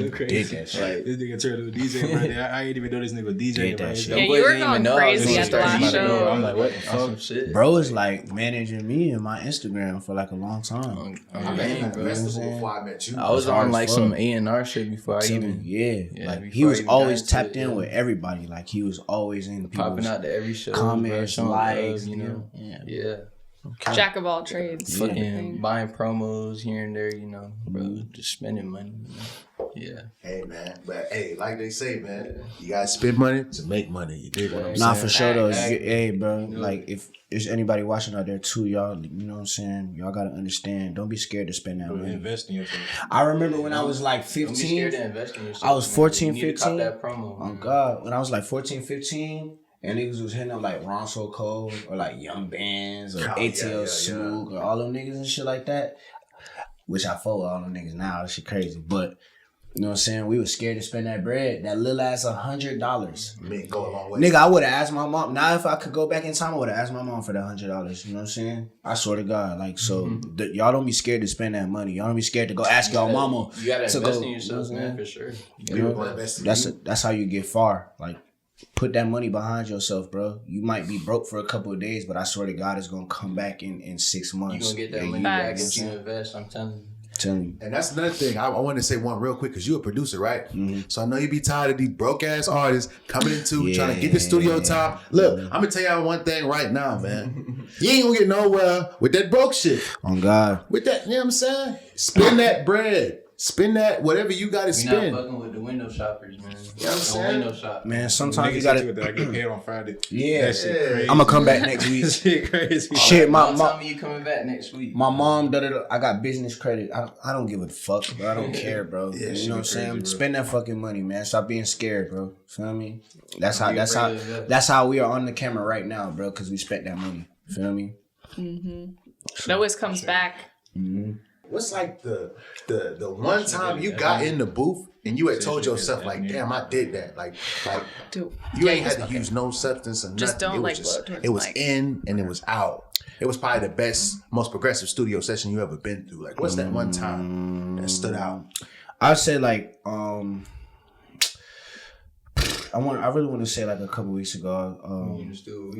Speaker 6: recording.
Speaker 5: Did that shit.
Speaker 4: Like, this nigga turned to a DJ, bro. I ain't even know this nigga DJ, bro.
Speaker 2: Yeah, you were going crazy at the last show.
Speaker 4: I'm like, what the fuck?
Speaker 6: Shit.
Speaker 5: Bro is like managing me and my Instagram for like a long time.
Speaker 3: I met bro. Before I met you.
Speaker 6: I was on like some A&R shit before I even.
Speaker 5: Yeah, like he was always tapped in with everybody. Like he was always in
Speaker 6: popping out to every show,
Speaker 5: comments, likes,
Speaker 6: you know. Yeah.
Speaker 2: Okay. Jack of all trades.
Speaker 6: Fucking buying promos here and there, you know, bro. Just spending money. You know? Yeah.
Speaker 3: Hey, man. But, hey, like they say, man, you got to spend money to make money. You dig what I'm saying?
Speaker 5: Nah, for sure, though. Hey, bro, like, if there's anybody watching out there, too, y'all, you know what I'm saying? Y'all got to understand. Don't be scared to spend that money.
Speaker 4: Invest in yourself.
Speaker 5: I remember when I was like 15.
Speaker 6: Don't be scared to invest in yourself.
Speaker 5: I was 14,
Speaker 6: you need
Speaker 5: 15.
Speaker 6: To cop that promo.
Speaker 5: Oh, God. When I was like 14, 15. And niggas was hitting up like Ron So Cold or like Young Bands or ATL Smook or all them niggas and shit like that. Which I follow all them niggas now. That shit crazy. But, you know what I'm saying? We was scared to spend that bread. That little ass $100.
Speaker 3: Man, go a long way.
Speaker 5: Nigga, I would have asked my mom. Now, if I could go back in time, I would have asked my mom for that $100. You know what I'm saying? I swear to God. Like, so, y'all don't be scared to spend that money. Y'all don't be scared to go ask y'all mama.
Speaker 6: You gotta
Speaker 5: to
Speaker 6: invest
Speaker 5: go,
Speaker 6: in yourself, man, for sure.
Speaker 5: You know, that's how you get far. Like, put that money behind yourself, bro. You might be broke for a couple of days, but I swear to God, it's gonna come back in 6 months.
Speaker 6: You gonna get that money back if you invest. I'm telling you.
Speaker 3: And that's another thing. I want to say one real quick, because you're a producer, right? So I know you be tired of these broke ass artists coming into trying to get the studio time. Look, I'm gonna tell y'all one thing right now, man. You ain't gonna get nowhere with that broke shit.
Speaker 5: On God.
Speaker 3: With that, you know what I'm saying? Spend that bread. spend that whatever you got to
Speaker 6: We
Speaker 3: spend.
Speaker 6: not fucking with the window shoppers, man.
Speaker 3: You know what I'm
Speaker 6: No
Speaker 3: saying?
Speaker 6: window shop.
Speaker 5: Man, sometimes
Speaker 4: Niggas
Speaker 5: you
Speaker 4: gotta
Speaker 5: gotta.
Speaker 4: that I get paid on Friday.
Speaker 5: Yeah.
Speaker 4: That shit crazy.
Speaker 5: I'm gonna come back next week.
Speaker 4: That shit crazy.
Speaker 5: Shit,
Speaker 6: Don't tell me you coming back next week.
Speaker 5: my mom, I got business credit. I don't give a fuck, bro. I don't care, bro.
Speaker 3: Yeah,
Speaker 5: you
Speaker 3: shit
Speaker 5: know what I'm
Speaker 3: be
Speaker 5: saying?
Speaker 3: crazy, bro.
Speaker 5: Spend that fucking money, man. Stop being scared, bro. Feel me? That's how
Speaker 6: Yeah.
Speaker 5: that's how we are on the camera right now, bro, because we spent that money. Feel me?
Speaker 2: It always comes back.
Speaker 3: What's like the one time you got in the booth and you had told yourself like, damn, I did that. Like
Speaker 2: Dude,
Speaker 3: you
Speaker 2: yeah,
Speaker 3: ain't had
Speaker 2: just
Speaker 3: to use no substance or nothing.
Speaker 2: Just don't,
Speaker 3: it was
Speaker 2: like,
Speaker 3: just,
Speaker 2: blow towards
Speaker 3: it was
Speaker 2: the mic.
Speaker 3: in and it was out. It was probably the best, most progressive studio session you ever been through. Like, what's that one time that stood out?
Speaker 5: I'd say like I really want to say like a couple weeks ago.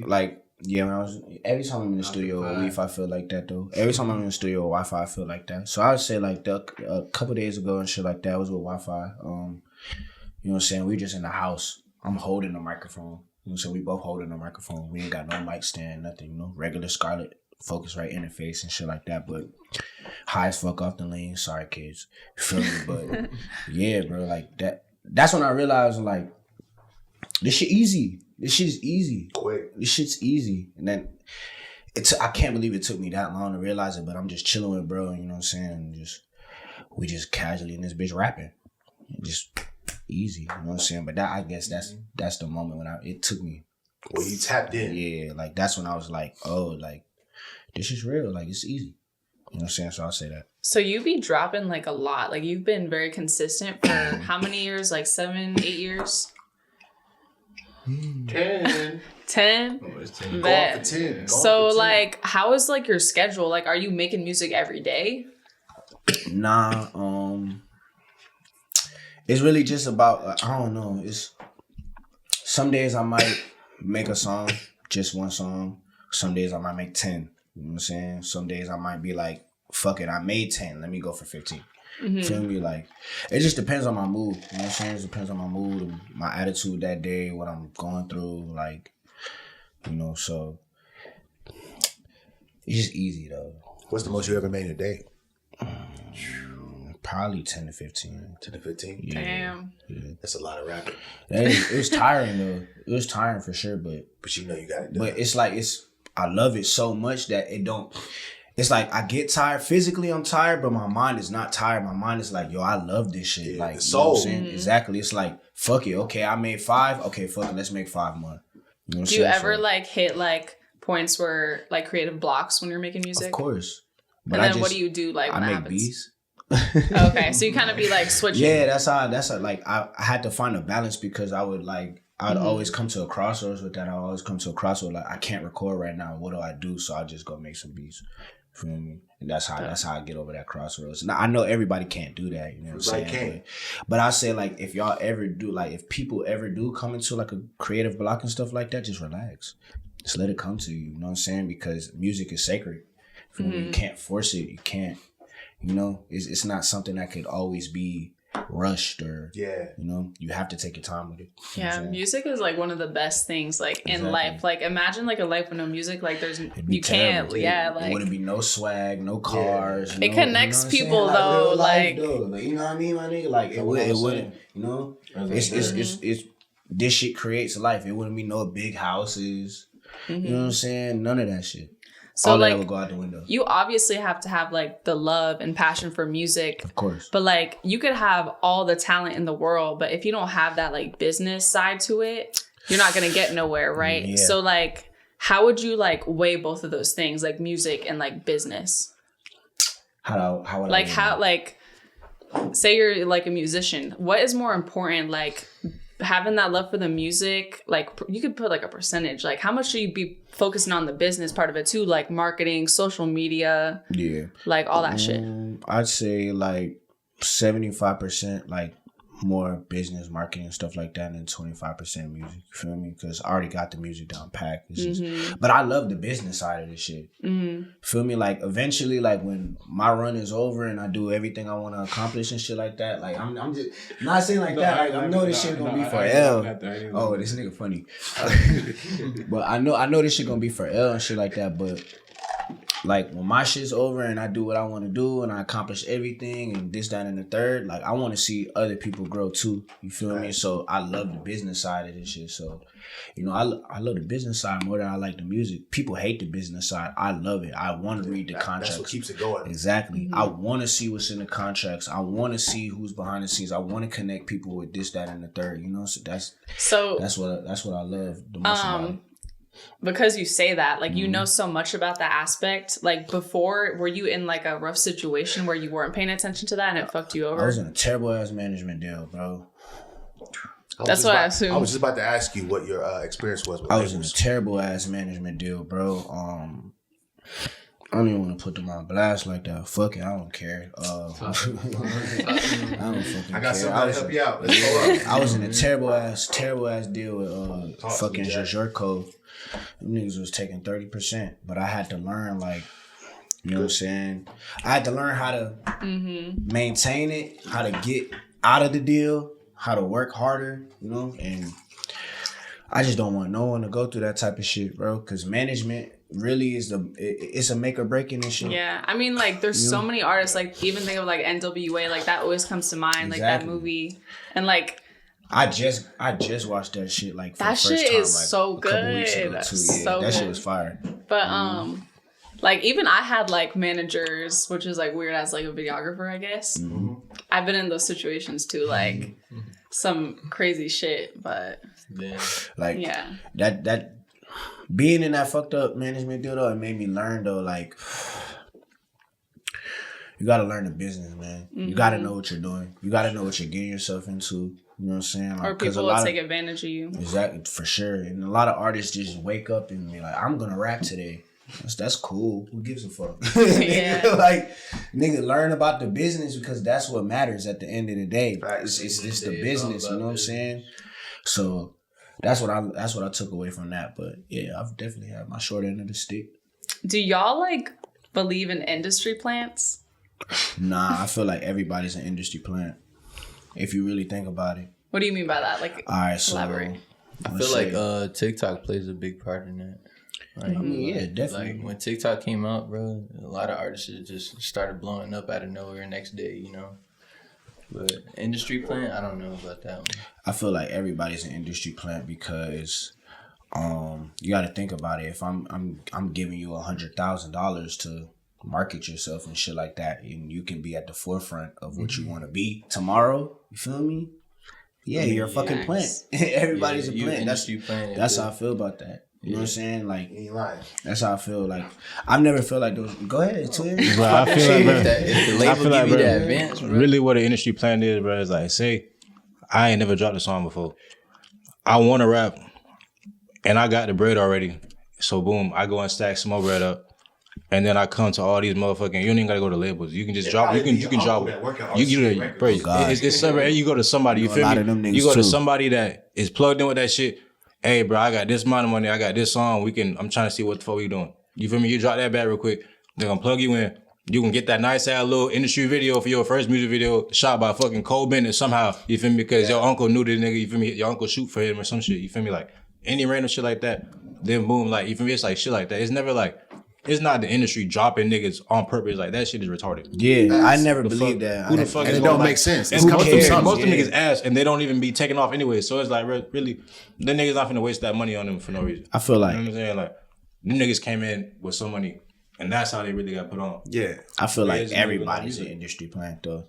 Speaker 5: Like yeah, when I was every time I'm in the studio with Weef, I feel like that though. Every time I'm in the studio with Wi-Fi, I feel like that. So I would say like a couple days ago and shit like that was with Wi-Fi. You know what I'm saying? We just in the house. I'm holding the microphone. You know, so we both holding the microphone. We ain't got no mic stand, nothing. You know, regular Scarlett Focusrite interface and shit like that. But high as fuck off the lane. Sorry, kids. Feel me? But yeah, bro. Like that. That's when I realized like this shit easy. This shit is easy.
Speaker 3: Quick.
Speaker 5: This shit's easy. And then I can't believe it took me that long to realize it, but I'm just chilling with bro, you know what I'm saying? We just casually in this bitch rapping. Just easy, you know what I'm saying? But that I guess that's the moment when it took me.
Speaker 3: Well, you tapped in.
Speaker 5: Yeah, like that's when I was like, oh, like this is real, like it's easy. You know what I'm saying? So I'll say that.
Speaker 2: So you be dropping like a lot. Like you've been very consistent for how many years? Like 7, 8 years?
Speaker 3: 10.
Speaker 2: 10?
Speaker 4: Oh, it's 10.
Speaker 3: Go off for 10.
Speaker 2: So like how is like your schedule? Like are you making music every day?
Speaker 5: Nah, it's really just about I don't know. It's some days I might make a song, just one song. Some days I might make 10. You know what I'm saying? Some days I might be like, fuck it, I made 10. Let me go for 15. Feel me? Like it just depends on my mood. You know what I'm saying? It depends on my mood and my attitude that day, what I'm going through. Like, you know, so it's just easy though.
Speaker 3: What's the most you ever made in a day?
Speaker 5: Probably 10 to 15.
Speaker 3: 10 to 15?
Speaker 5: Yeah.
Speaker 2: Damn.
Speaker 3: That's a lot of rapping.
Speaker 5: It was tiring though. It was tiring for sure, but
Speaker 3: But you know you got it done.
Speaker 5: But it's like I love it so much that it don't. It's like I get tired physically. I'm tired, but my mind is not tired. My mind is like, yo, I love this shit.
Speaker 3: Yeah,
Speaker 5: like,
Speaker 3: the
Speaker 5: you know what I'm
Speaker 3: soul.
Speaker 5: saying? Exactly. It's like, fuck it. Okay, I made 5. Okay, fuck it. Let's make 5 more. You know what I'm
Speaker 2: Do you
Speaker 5: saying?
Speaker 2: ever
Speaker 5: So,
Speaker 2: like hit like points where like creative blocks when you're making music?
Speaker 5: Of course.
Speaker 2: And then what do you do like
Speaker 5: I
Speaker 2: when that
Speaker 5: make
Speaker 2: happens?
Speaker 5: beats.
Speaker 2: Okay, so you kind of be like switching.
Speaker 5: Yeah, that's how like I had to find a balance because I'd always come to a crossroads with that. I always come to a crossroads like I can't record right now. What do I do? So I just go make some beats. Feel me? And that's how I get over that crossroads. Now I know everybody can't do that, you know what I'm saying? But I say like if y'all ever do like if people ever do come into like a creative block and stuff like that, just relax. Just let it come to you, you know what I'm saying? Because music is sacred. Feel me? You can't force it. You can't, you know, it's not something that could always be rushed or you know, you have to take your time with it. You know what I'm saying?
Speaker 2: Music is like one of the best things like in
Speaker 5: Exactly.
Speaker 2: life. Like imagine like a life with no music. Like there's
Speaker 5: It'd be
Speaker 2: you can't
Speaker 5: terrible.
Speaker 2: like
Speaker 5: There wouldn't be no swag, no cars.
Speaker 2: It connects people,
Speaker 5: like,
Speaker 2: though,
Speaker 5: real life,
Speaker 2: like-
Speaker 5: though. Like, you know what I mean, my nigga? Like it wouldn't, you know. It's this shit creates life. It wouldn't be no big houses. You know what I'm saying? None of that shit.
Speaker 2: So
Speaker 5: All
Speaker 2: like
Speaker 5: that would go out the window.
Speaker 2: you obviously have to have like the love and passion for music.
Speaker 5: Of course.
Speaker 2: But like you could have all the talent in the world, but if you don't have that like business side to it, you're not gonna get nowhere, right?
Speaker 5: Yeah.
Speaker 2: So like how would you like weigh both of those things, like music and like business?
Speaker 5: How would
Speaker 2: Like
Speaker 5: I
Speaker 2: how like say you're like a musician, what is more important, like having that love for the music? Like you could put like a percentage, like how much should you be focusing on the business part of it too, like marketing, social media, like all that shit?
Speaker 5: I'd say like 75% like more business, marketing, stuff like that, and 25% music. You feel me? Because I already got the music down packed. It's just, but I love the business side of this shit. Feel me? Like eventually, like when my run is over and I do everything I want to accomplish and shit like that. Like I'm just not saying like that. Like, I know this shit gonna be for L. Oh, this nigga funny. But I know this shit gonna be for L and shit like that. But like when my shit's over and I do what I want to do and I accomplish everything and this, that, and the third, like I want to see other people grow too. You feel me? So I love the business side of this shit. So, you know, I love the business side more than I like the music. People hate the business side. I love it. I want to read the contracts.
Speaker 3: That's what keeps it going.
Speaker 5: Exactly. I want to see what's in the contracts. I want to see who's behind the scenes. I want to connect people with this, that, and the third. You know, so that's what I love the most about it.
Speaker 2: Because you say that, like, you know so much about that aspect. Like, before, were you in, like, a rough situation where you weren't paying attention to that and it fucked you over?
Speaker 5: I was in a terrible-ass management deal, bro.
Speaker 2: That's what I assumed.
Speaker 3: I was just about to ask you what your experience was with
Speaker 5: I was in a terrible-ass management deal, bro. I don't even want to put them on blast like that. Fuck it, I don't care. I don't fucking
Speaker 3: I got
Speaker 5: care.
Speaker 3: somebody to help you out. Let's go up.
Speaker 5: I was in a terrible-ass deal with fucking Nerd1k's. Them niggas was taking 30%, but I had to learn, like, you know what I'm saying? I had to learn how to maintain it, how to get out of the deal, how to work harder, you know? And I just don't want no one to go through that type of shit, bro, because management really is it's a make or break in this shit.
Speaker 2: Yeah, I mean, like, there's so many artists, like, even think of, like, NWA, like, that always comes to mind, like, that movie. And, like,
Speaker 5: I just watched that shit, like, for
Speaker 2: that
Speaker 5: the first
Speaker 2: shit
Speaker 5: time,
Speaker 2: is
Speaker 5: like,
Speaker 2: so
Speaker 5: a couple weeks
Speaker 2: good.
Speaker 5: ago, too.
Speaker 2: So
Speaker 5: that shit
Speaker 2: good.
Speaker 5: was fire.
Speaker 2: But, like, even I had, like, managers, which is, like, weird as, like, a videographer, I guess. I've been in those situations, too, like, some crazy shit, but,
Speaker 5: Like,
Speaker 2: yeah.
Speaker 5: That being in that fucked up management deal, though, it made me learn, though, like, you gotta learn the business, man. You gotta know what you're doing. You gotta know what you're getting yourself into. You know what I'm saying? Like,
Speaker 2: Or people will take advantage of you.
Speaker 5: Exactly, for sure. And a lot of artists just wake up and be like, I'm gonna rap today. That's cool. Who gives a fuck?
Speaker 2: Yeah.
Speaker 5: Like, nigga, learn about the business because that's what matters at the end of the day. It's the business, you know what I'm saying? So that's what I took away from that. But yeah, I've definitely had my short end of the stick.
Speaker 2: Do y'all, like, believe in industry plants?
Speaker 5: Nah, I feel like everybody's an industry plant. If you really think about it.
Speaker 2: What do you mean by that? Like,
Speaker 5: all right, so
Speaker 2: elaborate.
Speaker 6: I feel like TikTok plays a big part in that. Like,
Speaker 5: I mean, yeah, definitely.
Speaker 6: Like, when TikTok came out, bro, a lot of artists just started blowing up out of nowhere next day, you know? But industry plant, I don't know about that one.
Speaker 5: I feel like everybody's an industry plant because you got to think about it. If I'm giving you $100,000 to market yourself and shit like that, and you can be at the forefront of what you want to be tomorrow, you feel me? Yeah, you're a fucking plant. Everybody's a plant. That's how I feel about that. You know what I'm saying? Like, that's how I feel. Like, I've never felt like those. Go ahead, Tim.
Speaker 4: Bro, I feel like, bro,
Speaker 6: If the label give you that advance, bro.
Speaker 4: Really what an industry plan is, bro, is like, say, I ain't never dropped a song before. I want to rap, and I got the bread already. So, boom, I go and stack some more bread up. And then I come to all these motherfucking. You don't even gotta go to labels. You can just drop. You can drop. You do that, bro. It's separate. You go to somebody. You feel me? You go to somebody that is plugged in with that shit. Hey, bro, I got this amount of money. I got this song. I'm trying to see what the fuck we doing. You feel me? You drop that back real quick. They're gonna plug you in. You can get that nice ass little industry video for your first music video shot by fucking Cole Bennett somehow. You feel me? Because your uncle knew this nigga. You feel me? Your uncle shoot for him or some shit. You feel me? Like any random shit like that. Then boom, like you feel me? It's like shit like that. It's never like. It's not the industry dropping niggas on purpose. Like, that shit is retarded.
Speaker 5: Yeah, I never believed that.
Speaker 3: Who the fuck and it don't make sense.
Speaker 4: It's coming from most of the niggas' ass, and they don't even be taking off anyway. So it's like, really, the niggas not finna waste that money on them for no reason.
Speaker 5: I feel like,
Speaker 4: you know what I'm saying? Like, them niggas came in with some money, and that's how they really got put on.
Speaker 3: Yeah.
Speaker 5: I feel like everybody's an industry plant, though.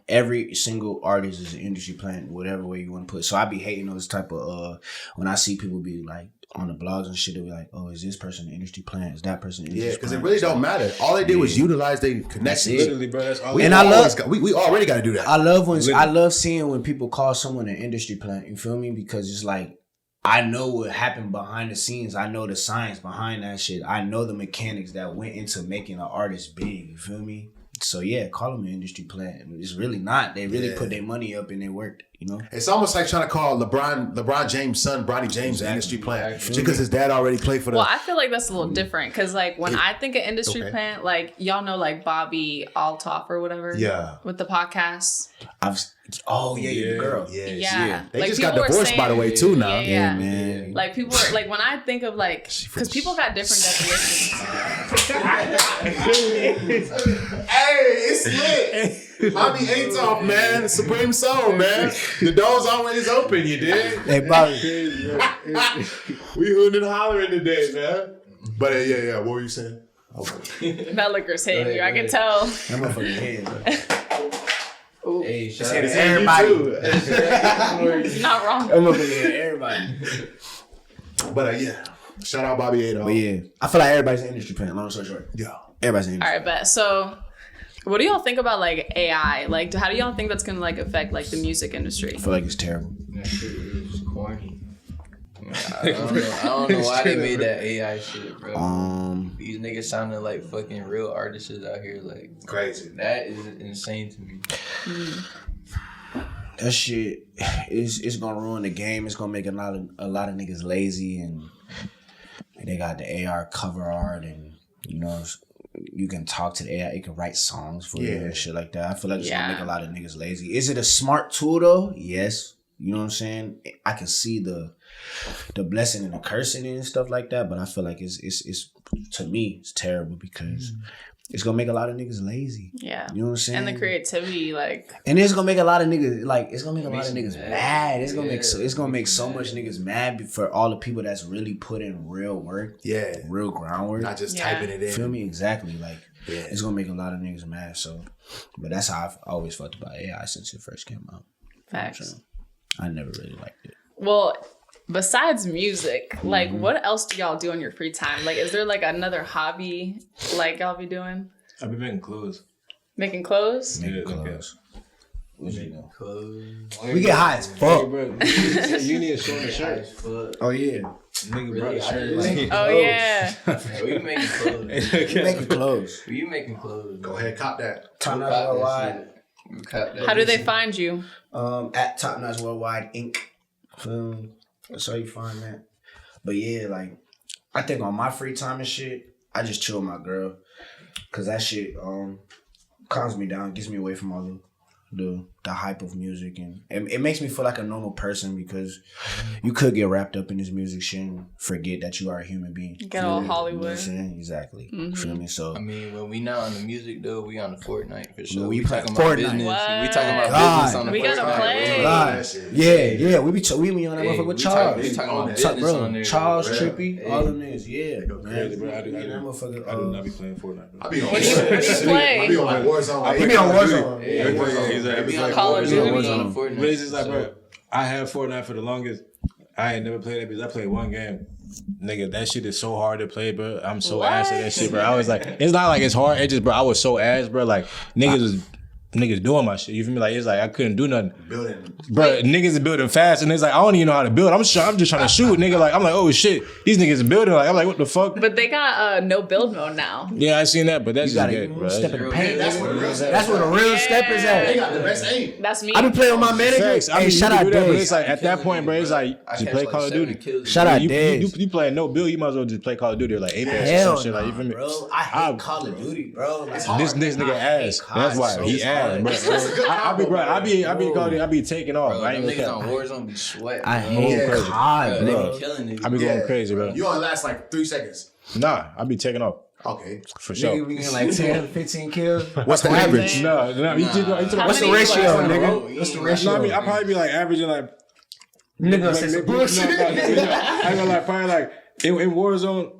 Speaker 5: Every single artist is an industry plant, whatever way you want to put it. So I be hating those type of, when I see people be like, on the blogs and shit, they'll be like, oh, is this person an industry plant? Is that person an industry plant?
Speaker 3: Yeah, because it really don't matter. All they did was utilize their connections.
Speaker 4: Literally, bro. That's all.
Speaker 3: We already got to do that.
Speaker 5: I love seeing when people call someone an industry plant. You feel me? Because it's like, I know what happened behind the scenes. I know the science behind that shit. I know the mechanics that went into making an artist big. You feel me? So yeah, call them an industry plant. It's really not. They really put their money up and they worked. You know,
Speaker 3: it's almost like trying to call LeBron James' son, Bronny James, an industry plant because his dad already played for the.
Speaker 2: Well, I feel like that's a little different because, like, when I think of industry plant, like y'all know, like Bobby Altoff or whatever.
Speaker 3: Yeah.
Speaker 2: With the podcast.
Speaker 5: Oh yeah, the girl.
Speaker 2: Yeah.
Speaker 3: They
Speaker 2: Like,
Speaker 3: just got
Speaker 2: people were
Speaker 3: divorced, by the
Speaker 2: saying-
Speaker 3: way, too now.
Speaker 2: Yeah.
Speaker 5: Man.
Speaker 2: Like people are, like when I think of like, because people got different definitions.
Speaker 3: Hey, it's lit. Bobby ain't off, man. Supreme Soul, man. The door's always open, you dig?
Speaker 5: Hey, Bobby.
Speaker 3: We hooting and hollering today, man. But yeah. What were you saying?
Speaker 2: That liquor's hitting you. I can tell.
Speaker 5: That motherfucker head.
Speaker 6: Hey, shout
Speaker 5: It's
Speaker 6: out
Speaker 5: everybody.
Speaker 2: You're not wrong.
Speaker 5: That motherfucker head everybody.
Speaker 3: But yeah, shout out Bobby Adolf.
Speaker 5: But yeah, I feel like everybody's an industry fan. Long story short.
Speaker 3: Yeah.
Speaker 5: Everybody's an
Speaker 2: All
Speaker 5: industry.
Speaker 2: right, bet. So, what do y'all think about like AI? Like, how do y'all think that's gonna like affect like the music industry?
Speaker 5: I feel like it's terrible.
Speaker 6: That shit is corny. I don't know why they made that AI shit, bro. These niggas sounding like fucking real artists out here. Like,
Speaker 3: Crazy.
Speaker 6: that is insane to me.
Speaker 5: That shit is gonna ruin the game. It's gonna make a lot of niggas lazy, and they got the AR cover art, and you know you can talk to the AI. It can write songs for you and shit like that. I feel like it's gonna make a lot of niggas lazy. Is it a smart tool though? Yes. You know what I'm saying? I can see the blessing and the cursing and stuff like that, but I feel like it's to me it's terrible because it's gonna make a lot of niggas lazy.
Speaker 2: Yeah.
Speaker 5: You know what I'm saying?
Speaker 2: And the creativity, like,
Speaker 5: and it's gonna make a lot of niggas mad. It's gonna make so much niggas mad for all the people that's really put in real work.
Speaker 3: Yeah.
Speaker 5: Real groundwork.
Speaker 3: Not just typing it in.
Speaker 5: Feel me? Exactly. Like it's gonna make a lot of niggas mad. So, but that's how I've always felt about AI since it first came out.
Speaker 2: facts.
Speaker 5: I never really liked it.
Speaker 2: Well, besides music, like, what else do y'all do in your free time? Like, is there like another hobby like y'all be doing?
Speaker 4: I've been making clothes.
Speaker 2: Making clothes?
Speaker 5: Make
Speaker 4: Yeah,
Speaker 5: clothes. What you know?
Speaker 6: Cause
Speaker 5: We get high as fuck.
Speaker 4: Bro, you need a short shirt.
Speaker 5: Oh yeah.
Speaker 4: Nigga brought a shirt.
Speaker 2: Oh yeah.
Speaker 6: we making clothes.
Speaker 5: We making clothes.
Speaker 6: We making clothes.
Speaker 3: Go ahead, cop that.
Speaker 5: Top
Speaker 6: We
Speaker 5: Notch
Speaker 6: cop that
Speaker 5: Worldwide.
Speaker 6: shit. We cop that
Speaker 2: How do they
Speaker 6: shit.
Speaker 2: find you?
Speaker 5: At Top Notch Worldwide Inc. That's how you find that. But yeah, like I think on my free time and shit, I just chill with my girl, cause that shit calms me down, gets me away from all the hype of music, and it makes me feel like a normal person because you could get wrapped up in this music shit and forget that you are a human being.
Speaker 2: Get all
Speaker 5: You know what
Speaker 2: Hollywood.
Speaker 5: I'm saying? Exactly. Feel me? So
Speaker 6: I mean, when we not on the music though, we on the Fortnite for sure.
Speaker 5: we
Speaker 6: We
Speaker 5: play
Speaker 6: talking about
Speaker 5: Fortnite.
Speaker 6: business.
Speaker 2: What?
Speaker 6: We talking about
Speaker 5: God.
Speaker 6: business on the
Speaker 2: We gotta
Speaker 6: Fortnite.
Speaker 2: play.
Speaker 5: God. Yeah, we be on that
Speaker 6: Hey,
Speaker 5: motherfucker with
Speaker 6: we
Speaker 5: Charles.
Speaker 6: talking about
Speaker 5: Chuck,
Speaker 6: business
Speaker 5: bro,
Speaker 6: on there.
Speaker 5: Charles,
Speaker 6: bro.
Speaker 5: Trippy,
Speaker 6: Hey.
Speaker 5: all them niggas, yeah.
Speaker 4: Crazy, bro. I do not be playing Fortnite, bro.
Speaker 3: I be on
Speaker 2: What do you play?
Speaker 3: I be on like Warzone.
Speaker 5: He be on Warzone.
Speaker 6: Yeah,
Speaker 3: Warzone.
Speaker 6: we on
Speaker 2: Call of
Speaker 6: Warzone,
Speaker 2: Duty.
Speaker 6: we on Fortnite.
Speaker 4: But it's just like, bro, I had Fortnite for the longest. I ain't never played that because I played one game. Nigga, that shit is so hard to play, bro. I'm so ass at that shit, bro. I was like, it's not like it's hard. It's just, bro, I was so ass, bro. Like, niggas doing my shit. You feel me? Like, it's like I couldn't do nothing.
Speaker 3: Building.
Speaker 4: Bro, niggas is building fast, and it's like I don't even know how to build. I'm just trying to shoot, nigga. Like I'm like, oh shit, these niggas is building. Like I'm like, what the fuck?
Speaker 2: But they got no build mode now.
Speaker 4: Yeah, I seen that, but that's
Speaker 5: You
Speaker 4: just
Speaker 5: gotta
Speaker 4: good, bro.
Speaker 5: step in the
Speaker 6: real
Speaker 5: paint.
Speaker 6: good.
Speaker 3: That's what the real
Speaker 5: That's where the real step is at.
Speaker 3: They got the best aim.
Speaker 2: That's me.
Speaker 5: I been playing with my manager.
Speaker 4: Facts. I
Speaker 5: Hey,
Speaker 4: mean,
Speaker 5: shout
Speaker 4: you
Speaker 5: out
Speaker 4: can do that, but
Speaker 5: Dave.
Speaker 4: it's like at that point, bro, it's like
Speaker 6: I
Speaker 4: just
Speaker 6: catch
Speaker 4: play
Speaker 6: like
Speaker 4: Call of
Speaker 6: 7
Speaker 4: Duty.
Speaker 6: kills.
Speaker 5: Shout out
Speaker 4: You
Speaker 5: Dave.
Speaker 4: playing no build, you might as well just play Call of Duty or like Apex or
Speaker 5: Hell
Speaker 4: some shit. Like you feel me?
Speaker 5: bro. I hate Call of Duty, bro. Like,
Speaker 4: This nigga ass. That's why he ass, bro. I be taking off.
Speaker 6: Bro,
Speaker 4: I
Speaker 6: them
Speaker 4: ain't
Speaker 6: niggas
Speaker 4: gonna
Speaker 6: on
Speaker 4: cap.
Speaker 6: Warzone be sweating.
Speaker 5: I
Speaker 6: bro.
Speaker 5: hate
Speaker 3: Yeah.
Speaker 5: COD,
Speaker 6: Bro, they
Speaker 5: bro.
Speaker 6: be killing niggas.
Speaker 4: I be going crazy, bro.
Speaker 3: You only last like 3 seconds.
Speaker 4: Nah, I be taking off
Speaker 3: Okay.
Speaker 4: for
Speaker 5: Nigga
Speaker 4: sure.
Speaker 5: be getting like 10, 15 kills.
Speaker 3: What's the average?
Speaker 4: No, you just
Speaker 5: What's the
Speaker 2: many
Speaker 5: ratio,
Speaker 2: you like?
Speaker 5: nigga? What's the ratio?
Speaker 4: No, I mean I probably be like averaging like
Speaker 5: Nigga say some bullshit.
Speaker 4: I ain't gonna lie, probably like in Warzone.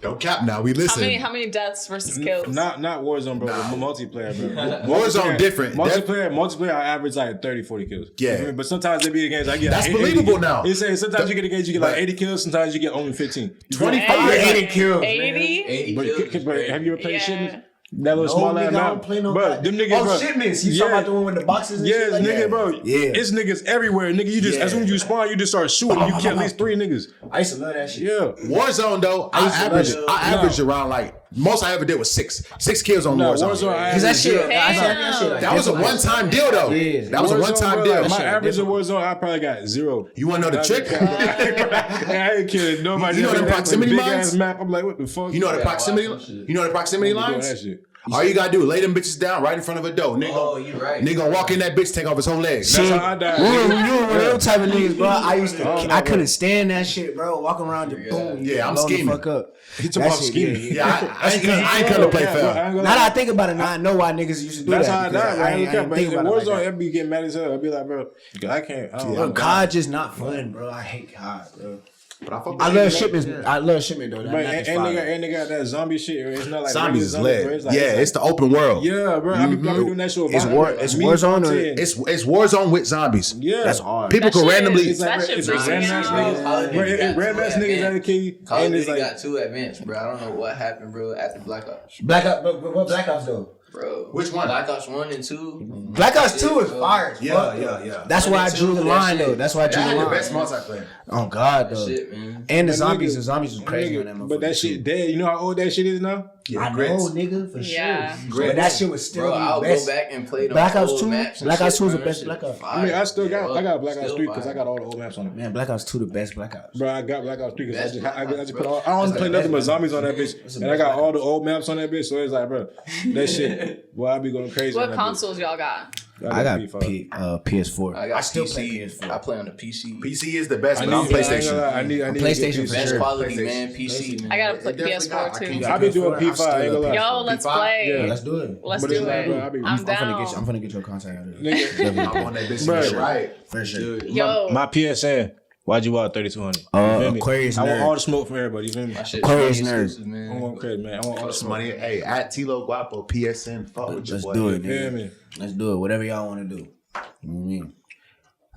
Speaker 3: Don't cap now. We listen.
Speaker 2: How many deaths versus kills?
Speaker 4: Not Warzone, bro. Multiplayer, bro.
Speaker 3: Warzone different.
Speaker 4: Multiplayer, I average like 30, 40 kills.
Speaker 3: Yeah.
Speaker 4: You feel me? But sometimes there be games I get
Speaker 3: That's
Speaker 4: like 80
Speaker 3: believable now.
Speaker 4: It's saying sometimes you get a game you get like 80 kills, sometimes you get only 15.
Speaker 3: 25.
Speaker 5: 80 kills,
Speaker 2: 80?
Speaker 6: 80
Speaker 4: But,
Speaker 6: kills.
Speaker 4: but have you ever played
Speaker 2: Yeah.
Speaker 4: shipments? That little
Speaker 5: No,
Speaker 4: small
Speaker 5: nigga,
Speaker 4: ass
Speaker 5: I
Speaker 4: map.
Speaker 5: don't play no
Speaker 4: Bro,
Speaker 5: God-
Speaker 4: them niggas,
Speaker 5: Oh,
Speaker 4: bro.
Speaker 5: shipments. You talking about the one with the boxes and
Speaker 4: Yes,
Speaker 5: shit like
Speaker 4: nigga,
Speaker 5: that?
Speaker 4: bro.
Speaker 5: Yeah.
Speaker 4: It's niggas everywhere, nigga. You just as soon as you spawn, you just start shooting. You kill at least 3 niggas.
Speaker 5: I used to love that shit.
Speaker 4: Yeah.
Speaker 3: Warzone though, I averaged around like most I ever did was 6 kills on
Speaker 4: No,
Speaker 3: Warzone.
Speaker 4: Warzone, I
Speaker 5: Cause that
Speaker 4: average
Speaker 5: shit,
Speaker 4: zero.
Speaker 5: I said that shit. Like,
Speaker 3: That was a one-time deal though.
Speaker 5: Yeah.
Speaker 3: That was a
Speaker 4: Warzone,
Speaker 3: one-time
Speaker 4: bro,
Speaker 3: deal.
Speaker 4: like, my
Speaker 5: shit
Speaker 4: average in
Speaker 5: different.
Speaker 4: Warzone, I probably got 0.
Speaker 3: You wanna know the trick?
Speaker 4: I ain't kidding nobody.
Speaker 3: You know the proximity
Speaker 4: big
Speaker 3: lines?
Speaker 4: ass map. I'm like, what the fuck?
Speaker 3: You know the
Speaker 6: Yeah,
Speaker 3: proximity.
Speaker 6: watch some shit.
Speaker 3: You know the proximity
Speaker 4: Doing that
Speaker 3: lines.
Speaker 4: shit.
Speaker 3: All you gotta do, lay them bitches down right in front of a door. Nigga,
Speaker 5: Oh, you right.
Speaker 3: Nigga gonna walk in that bitch, take off his whole leg.
Speaker 4: That's how I died.
Speaker 5: You
Speaker 4: nigga.
Speaker 5: were them type of niggas, bro. I used to,
Speaker 4: Oh,
Speaker 5: I couldn't stand that shit, bro. Walking around the boom.
Speaker 3: Yeah, I'm
Speaker 5: blow the
Speaker 3: scheming.
Speaker 5: Fuck up.
Speaker 4: He talking
Speaker 5: That
Speaker 4: about
Speaker 5: shit,
Speaker 4: scheming.
Speaker 3: Yeah, I ain't come to play fair.
Speaker 5: Now that I think about it, now I know why niggas used to do
Speaker 4: That's
Speaker 5: that.
Speaker 4: how I
Speaker 5: because
Speaker 4: died, man. Look
Speaker 5: ain't
Speaker 4: up,
Speaker 5: think
Speaker 4: man.
Speaker 5: about it like
Speaker 4: Warzone,
Speaker 5: that.
Speaker 4: I'd be getting mad as hell. I'd be like, bro, I can't. I don't
Speaker 5: Bro,
Speaker 4: know.
Speaker 5: COD just not fun, bro. I hate COD, bro.
Speaker 3: But I fuck with
Speaker 5: I
Speaker 3: it.
Speaker 5: love shipments. I love shipment though.
Speaker 4: But and they got that zombie shit. It's not like
Speaker 3: Zombies is
Speaker 4: regular
Speaker 3: lit.
Speaker 4: zombies, bro.
Speaker 3: Yeah, it's the open world.
Speaker 4: Yeah, bro. I be doing that shit with
Speaker 5: It's
Speaker 4: Vine.
Speaker 5: war. It's
Speaker 4: Me,
Speaker 5: Warzone.
Speaker 4: Vontae,
Speaker 3: It's Warzone with zombies.
Speaker 4: yeah,
Speaker 5: That's hard.
Speaker 3: People
Speaker 2: That
Speaker 3: can
Speaker 2: shit
Speaker 3: randomly.
Speaker 2: is-
Speaker 4: It's like
Speaker 2: That shit
Speaker 4: it's
Speaker 2: freaks me
Speaker 4: random ass
Speaker 2: out.
Speaker 4: niggas. Bro, random ass niggas at the key.
Speaker 7: Call of
Speaker 4: And it's
Speaker 7: Duty
Speaker 4: like,
Speaker 7: got too advanced, bro. I don't know what happened, bro, after Black Ops.
Speaker 5: Black Ops. What Black Ops though?
Speaker 7: Bro.
Speaker 3: Which one?
Speaker 7: Black Ops 1 and 2.
Speaker 5: Black Ops 2 is fire. as fuck.
Speaker 3: Yeah.
Speaker 5: That's why I drew the line though. That's why I drew
Speaker 3: That
Speaker 5: the
Speaker 3: had the
Speaker 5: line.
Speaker 3: best multiplayer.
Speaker 5: Oh God, though.
Speaker 7: Shit, man.
Speaker 5: And the
Speaker 4: That
Speaker 5: zombies.
Speaker 4: nigga-
Speaker 5: The zombies was crazy on that motherfucker.
Speaker 4: but that shit
Speaker 5: too.
Speaker 4: dead. You know how old that shit is now?
Speaker 5: I know, nigga, for
Speaker 2: Yeah.
Speaker 5: sure. But that shit was still
Speaker 7: Bro, I'll
Speaker 5: the best.
Speaker 7: go back and play them
Speaker 5: Black Ops
Speaker 7: old
Speaker 5: 2?
Speaker 7: maps and
Speaker 5: Black Ops
Speaker 7: shit,
Speaker 5: 2 is
Speaker 7: bro.
Speaker 5: the
Speaker 7: That
Speaker 5: best
Speaker 7: shit
Speaker 5: Black Ops.
Speaker 7: fire.
Speaker 4: I mean, I still got Black Ops
Speaker 7: Still
Speaker 4: 3 because
Speaker 7: fire.
Speaker 4: I got all the old maps on it.
Speaker 5: Man, Black Ops 2 the best Black Ops.
Speaker 4: Bro, I got Black Ops 3 because
Speaker 7: Best
Speaker 4: I
Speaker 7: Black
Speaker 4: just
Speaker 7: Ops,
Speaker 4: put
Speaker 7: bro.
Speaker 4: all. I don't
Speaker 5: That's
Speaker 4: play
Speaker 5: the
Speaker 4: nothing but
Speaker 5: best
Speaker 4: zombies on that
Speaker 5: Black
Speaker 4: bitch,
Speaker 5: Ops.
Speaker 4: and I got all the old maps on that bitch. So it's like, bro, that shit. Boy, I be going crazy.
Speaker 2: What
Speaker 4: on that
Speaker 2: consoles y'all got?
Speaker 4: bitch.
Speaker 5: I got
Speaker 4: P5.
Speaker 5: PS4.
Speaker 7: I got
Speaker 5: still
Speaker 7: PC.
Speaker 5: play PS4.
Speaker 7: I play on the PC.
Speaker 3: PC is the best,
Speaker 4: I
Speaker 3: but
Speaker 4: need
Speaker 3: on PlayStation.
Speaker 4: I need to get
Speaker 5: PlayStation
Speaker 4: PC.
Speaker 5: for
Speaker 7: Best
Speaker 5: sure.
Speaker 7: quality,
Speaker 3: PlayStation.
Speaker 7: man. PC, man.
Speaker 2: I got a
Speaker 3: definitely
Speaker 2: PS4
Speaker 3: got- I
Speaker 2: too.
Speaker 3: can't-
Speaker 4: I be doing
Speaker 5: I
Speaker 4: P5.
Speaker 5: still
Speaker 4: I ain't gonna lie.
Speaker 2: Yo, let's
Speaker 3: P5?
Speaker 2: play.
Speaker 4: Yeah.
Speaker 5: Let's do it.
Speaker 2: Let's
Speaker 4: But
Speaker 2: do
Speaker 4: it's like,
Speaker 2: it.
Speaker 4: bro, I be-
Speaker 2: I'm
Speaker 5: I'm
Speaker 2: down.
Speaker 5: finna get your contact out of it.
Speaker 4: Nigga,
Speaker 3: I'm on that bitch.
Speaker 4: Bro.
Speaker 3: Right.
Speaker 5: For sure.
Speaker 2: Yo,
Speaker 4: my PSN. YGwop 3200. You feel me?
Speaker 5: Aquarius
Speaker 4: I want
Speaker 5: nerd.
Speaker 4: all the smoke from everybody. You feel me?
Speaker 7: My shit
Speaker 5: Aquarius
Speaker 7: Shmoney
Speaker 5: nerd.
Speaker 7: exclusive, man.
Speaker 4: I'm going crazy, man. I want all the smoke.
Speaker 3: Money. Hey, at Tilo Guapo PSN. Fuck with your
Speaker 5: Let's
Speaker 3: boy.
Speaker 5: do it,
Speaker 4: You feel
Speaker 5: nigga.
Speaker 4: me?
Speaker 5: Let's do it. Whatever y'all want to do. You know what I mean?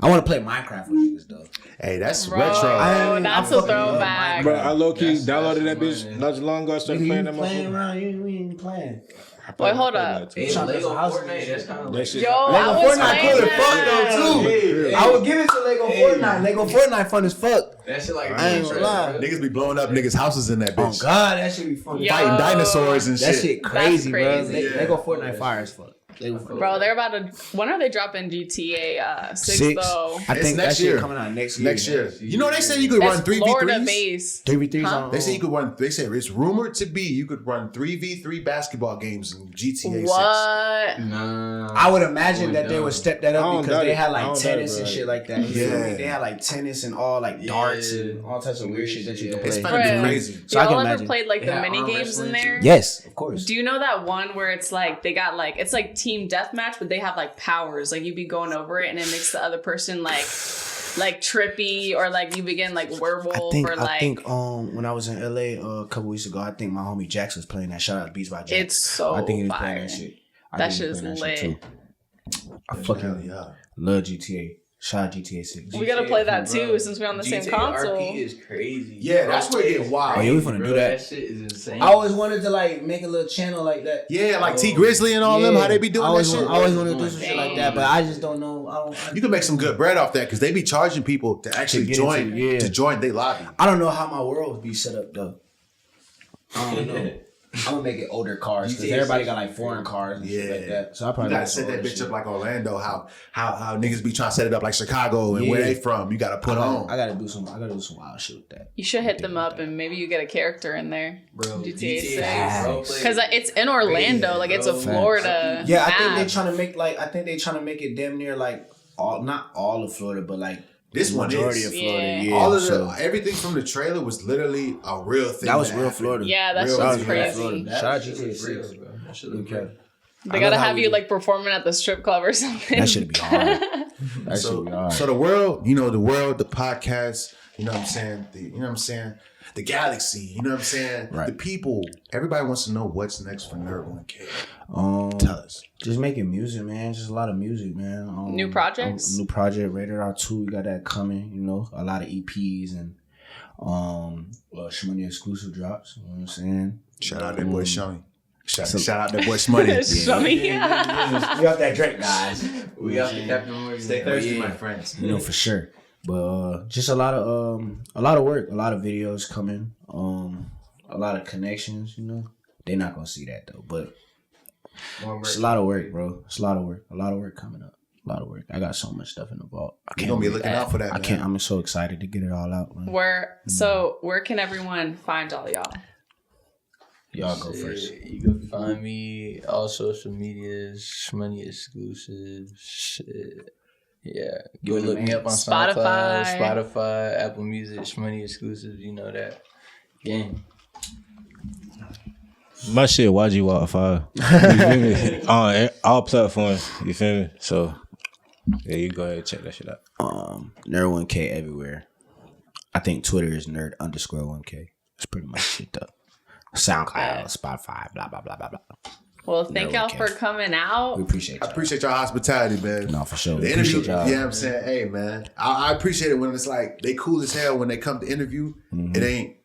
Speaker 5: I want to play Minecraft with niggas though.
Speaker 3: Hey, that's
Speaker 2: bro,
Speaker 3: retro.
Speaker 2: that's a
Speaker 5: fucking love
Speaker 2: throwback.
Speaker 4: Bro, I low key
Speaker 7: That's
Speaker 4: downloaded that
Speaker 7: money.
Speaker 4: bitch not too long ago. I started
Speaker 5: Nigga,
Speaker 4: playing
Speaker 5: you
Speaker 4: that
Speaker 5: playing
Speaker 4: motherfucker.
Speaker 5: around? You ain't playing.
Speaker 2: Wait, hold up.
Speaker 7: Hey,
Speaker 5: trying to
Speaker 7: Lego
Speaker 5: build some houses
Speaker 7: Fortnite,
Speaker 5: and
Speaker 7: that's
Speaker 5: shit.
Speaker 7: kind of
Speaker 4: That
Speaker 7: like...
Speaker 4: shit.
Speaker 2: Yo, I was
Speaker 5: Fortnite
Speaker 2: playing
Speaker 5: cool as fuck
Speaker 2: that.
Speaker 5: though too. I would give it to Lego Fortnite. Lego Fortnite fun as fuck.
Speaker 7: That shit like...
Speaker 5: I ain't gonna lie.
Speaker 3: Niggas be blowing up niggas' houses in that
Speaker 5: Oh
Speaker 3: bitch.
Speaker 5: God, that shit be fun.
Speaker 2: Yo.
Speaker 3: Fighting dinosaurs and
Speaker 5: That
Speaker 3: shit.
Speaker 5: shit crazy,
Speaker 2: crazy.
Speaker 5: bro. Lego Fortnite fire as fuck.
Speaker 2: Bro, they're about to. When are they dropping GTA 6 though?
Speaker 5: I
Speaker 3: It's
Speaker 5: think that
Speaker 3: next
Speaker 5: shit
Speaker 3: year.
Speaker 5: coming out next year.
Speaker 3: Next year. You know they say you could run
Speaker 2: That's
Speaker 3: 3v3s.
Speaker 2: Florida based.
Speaker 5: 3v3s
Speaker 2: Huh?
Speaker 5: on.
Speaker 3: They say you could run. They say it's rumored to be you could run 3v3 basketball games in GTA 6.
Speaker 2: What?
Speaker 7: Nah.
Speaker 5: I would imagine that they would step that
Speaker 4: I
Speaker 5: up
Speaker 4: don't
Speaker 5: because
Speaker 4: doubt
Speaker 5: they
Speaker 4: it.
Speaker 5: had
Speaker 4: I
Speaker 5: like
Speaker 4: don't doubt
Speaker 5: tennis
Speaker 4: it,
Speaker 5: and
Speaker 4: bro.
Speaker 5: shit like that. You feel
Speaker 3: Yeah.
Speaker 5: me? They had like tennis and all like darts and all types of weird shit that you can
Speaker 3: It's
Speaker 5: play.
Speaker 3: finna be
Speaker 2: Bruh.
Speaker 3: crazy.
Speaker 5: So I can
Speaker 2: Y'all ever
Speaker 5: imagine.
Speaker 2: played like the
Speaker 7: Yeah,
Speaker 2: mini
Speaker 7: arm
Speaker 2: games in
Speaker 7: wrestling
Speaker 2: there?
Speaker 5: Yes, of course.
Speaker 2: Do you know that one where it's like they got like it's like team deathmatch, but they have like powers. Like you be going over it and it makes the other person like trippy or like you begin like werewolf or like
Speaker 5: I think when I was in LA a couple weeks ago, I think my homie Jax was playing that. Shout out Beats by Jax.
Speaker 2: it's so
Speaker 5: I think he was
Speaker 2: fire.
Speaker 5: playing that shit. I
Speaker 2: That
Speaker 5: think he was
Speaker 2: shit's
Speaker 5: playing that shit,
Speaker 2: lit.
Speaker 5: too. I fucking
Speaker 3: Hell yeah.
Speaker 5: love GTA. Shout out GTA 6.
Speaker 2: We gotta play that too since we're on the same
Speaker 7: GTA
Speaker 2: console.
Speaker 7: RP is crazy.
Speaker 3: Yeah, that's where it get
Speaker 5: Oh
Speaker 3: wild.
Speaker 5: yeah, we finna do that.
Speaker 7: That shit is insane.
Speaker 5: I always wanted to like make a little channel like that.
Speaker 3: Yeah, like T Grizzly and all them, how they be doing
Speaker 5: I
Speaker 3: that
Speaker 5: always
Speaker 3: shit.
Speaker 5: I always wanted to do some shit like that, but I just don't know.
Speaker 3: You can make some good bread off that because they be charging people to actually
Speaker 5: get
Speaker 3: join
Speaker 5: into- yeah.
Speaker 3: to join their lobby.
Speaker 5: I don't know how my world would be set up though. I don't know. I'm gonna make it older cars because
Speaker 3: GTA
Speaker 5: everybody
Speaker 3: 6
Speaker 5: got like foreign cars and shit like
Speaker 3: Yeah.
Speaker 5: that. So I
Speaker 3: You
Speaker 5: probably
Speaker 3: gotta
Speaker 5: got
Speaker 3: set
Speaker 5: some
Speaker 3: that
Speaker 5: older
Speaker 3: bitch
Speaker 5: shit.
Speaker 3: up like Orlando. How niggas be trying to set it up like Chicago and where
Speaker 5: Yeah.
Speaker 3: they from. You gotta put on.
Speaker 5: I gotta do some wild shit with that.
Speaker 2: You should hit them up and maybe you get a character in there.
Speaker 7: Bro,
Speaker 2: GTA 6.
Speaker 7: bro,
Speaker 2: Because it's in Orlando, like it's a
Speaker 7: Facts.
Speaker 2: Florida.
Speaker 5: Yeah, I think
Speaker 2: map.
Speaker 5: they trying to make it damn near like not all of Florida, but like
Speaker 3: This one
Speaker 5: majority
Speaker 3: is.
Speaker 5: of Florida.
Speaker 2: Yeah.
Speaker 5: Yeah,
Speaker 3: All of
Speaker 5: so
Speaker 3: everything from the trailer was literally a real thing.
Speaker 5: that was real
Speaker 3: happened.
Speaker 5: Florida.
Speaker 2: Yeah, that
Speaker 3: Real
Speaker 2: shit was
Speaker 3: real
Speaker 2: crazy.
Speaker 5: Florida. Shout out GTA 6.
Speaker 7: That shit look
Speaker 5: Okay.
Speaker 7: great.
Speaker 2: They
Speaker 5: I
Speaker 2: gotta
Speaker 5: love how
Speaker 2: have
Speaker 5: we
Speaker 2: you
Speaker 5: do.
Speaker 2: like performing at the strip club or something.
Speaker 5: That should be hard. That should be hard.
Speaker 3: So the world, the podcast, you know what I'm saying? The galaxy, you know what I'm saying?
Speaker 5: Right.
Speaker 3: The people, everybody wants to know what's next for Nerd1k. Tell us.
Speaker 5: Just making music, man. Just a lot of music, man.
Speaker 2: New projects?
Speaker 5: New project, Rated R2. We got that coming. You know, a lot of EPs and Shmoney exclusive drops. You know what I'm saying?
Speaker 3: Shout out that boy Shmoney. Shout
Speaker 5: So-
Speaker 3: out that boy Shmoney.
Speaker 2: Show me.
Speaker 5: We got that drink, guys.
Speaker 7: We got the Captain Morgan. Stay thirsty,
Speaker 5: Yeah.
Speaker 7: my friends.
Speaker 5: You know for sure. But just a lot of work, a lot of videos coming, a lot of connections. You know, they're not gonna see that though, but it's a lot of work, bro. It's a lot of work coming up. A lot of work. I got so much stuff in the vault.
Speaker 3: You're gonna be looking out for that.
Speaker 5: I can't. I'm so excited to get it all out, man.
Speaker 2: Where can everyone find all y'all?
Speaker 5: Y'all go first.
Speaker 6: You can find me all social medias, Shmoney Exclusives. Shit. Yeah. Go look me up on Spotify, Apple Music, Shmoney Exclusives. You know that. Game.
Speaker 4: My shit, YGwop 5. You feel me? On all platforms. You feel me? So, yeah, you go ahead and check that shit out.
Speaker 5: Nerd1k everywhere. I think Twitter is nerd_1k. That's pretty much it though. SoundCloud, Spotify, blah blah blah blah blah.
Speaker 2: Well, thank y'all
Speaker 5: 1K.
Speaker 2: for coming out.
Speaker 5: We appreciate
Speaker 3: I
Speaker 5: y'all.
Speaker 3: appreciate y'all hospitality, man.
Speaker 5: No, for sure.
Speaker 3: The interview,
Speaker 5: Appreciate y'all.
Speaker 3: yeah, I'm saying, hey, man, I appreciate it when it's like they cool as hell when they come to interview. It ain't.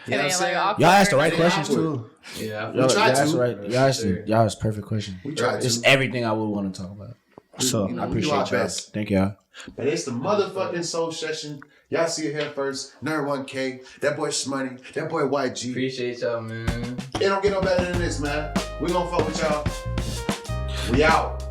Speaker 3: You know what I'm saying?
Speaker 2: Awkward.
Speaker 5: Y'all asked the right
Speaker 2: It
Speaker 5: questions
Speaker 2: awkward.
Speaker 5: too.
Speaker 6: Yeah.
Speaker 3: We tried
Speaker 5: asked
Speaker 3: to.
Speaker 5: the right. Y'all asked perfect questions.
Speaker 3: We tried
Speaker 5: It's
Speaker 3: to.
Speaker 5: everything I would want to talk about. So
Speaker 3: You know,
Speaker 5: I
Speaker 3: we do
Speaker 5: appreciate
Speaker 3: our
Speaker 5: y'all.
Speaker 3: best.
Speaker 5: Thank y'all.
Speaker 3: But it's the motherfucking soul session. Y'all see it here first. Nerd1k. That boy Shmoney. That boy YG.
Speaker 6: Appreciate y'all, man.
Speaker 3: It don't get no better than this, man. We gonna fuck with y'all. We out.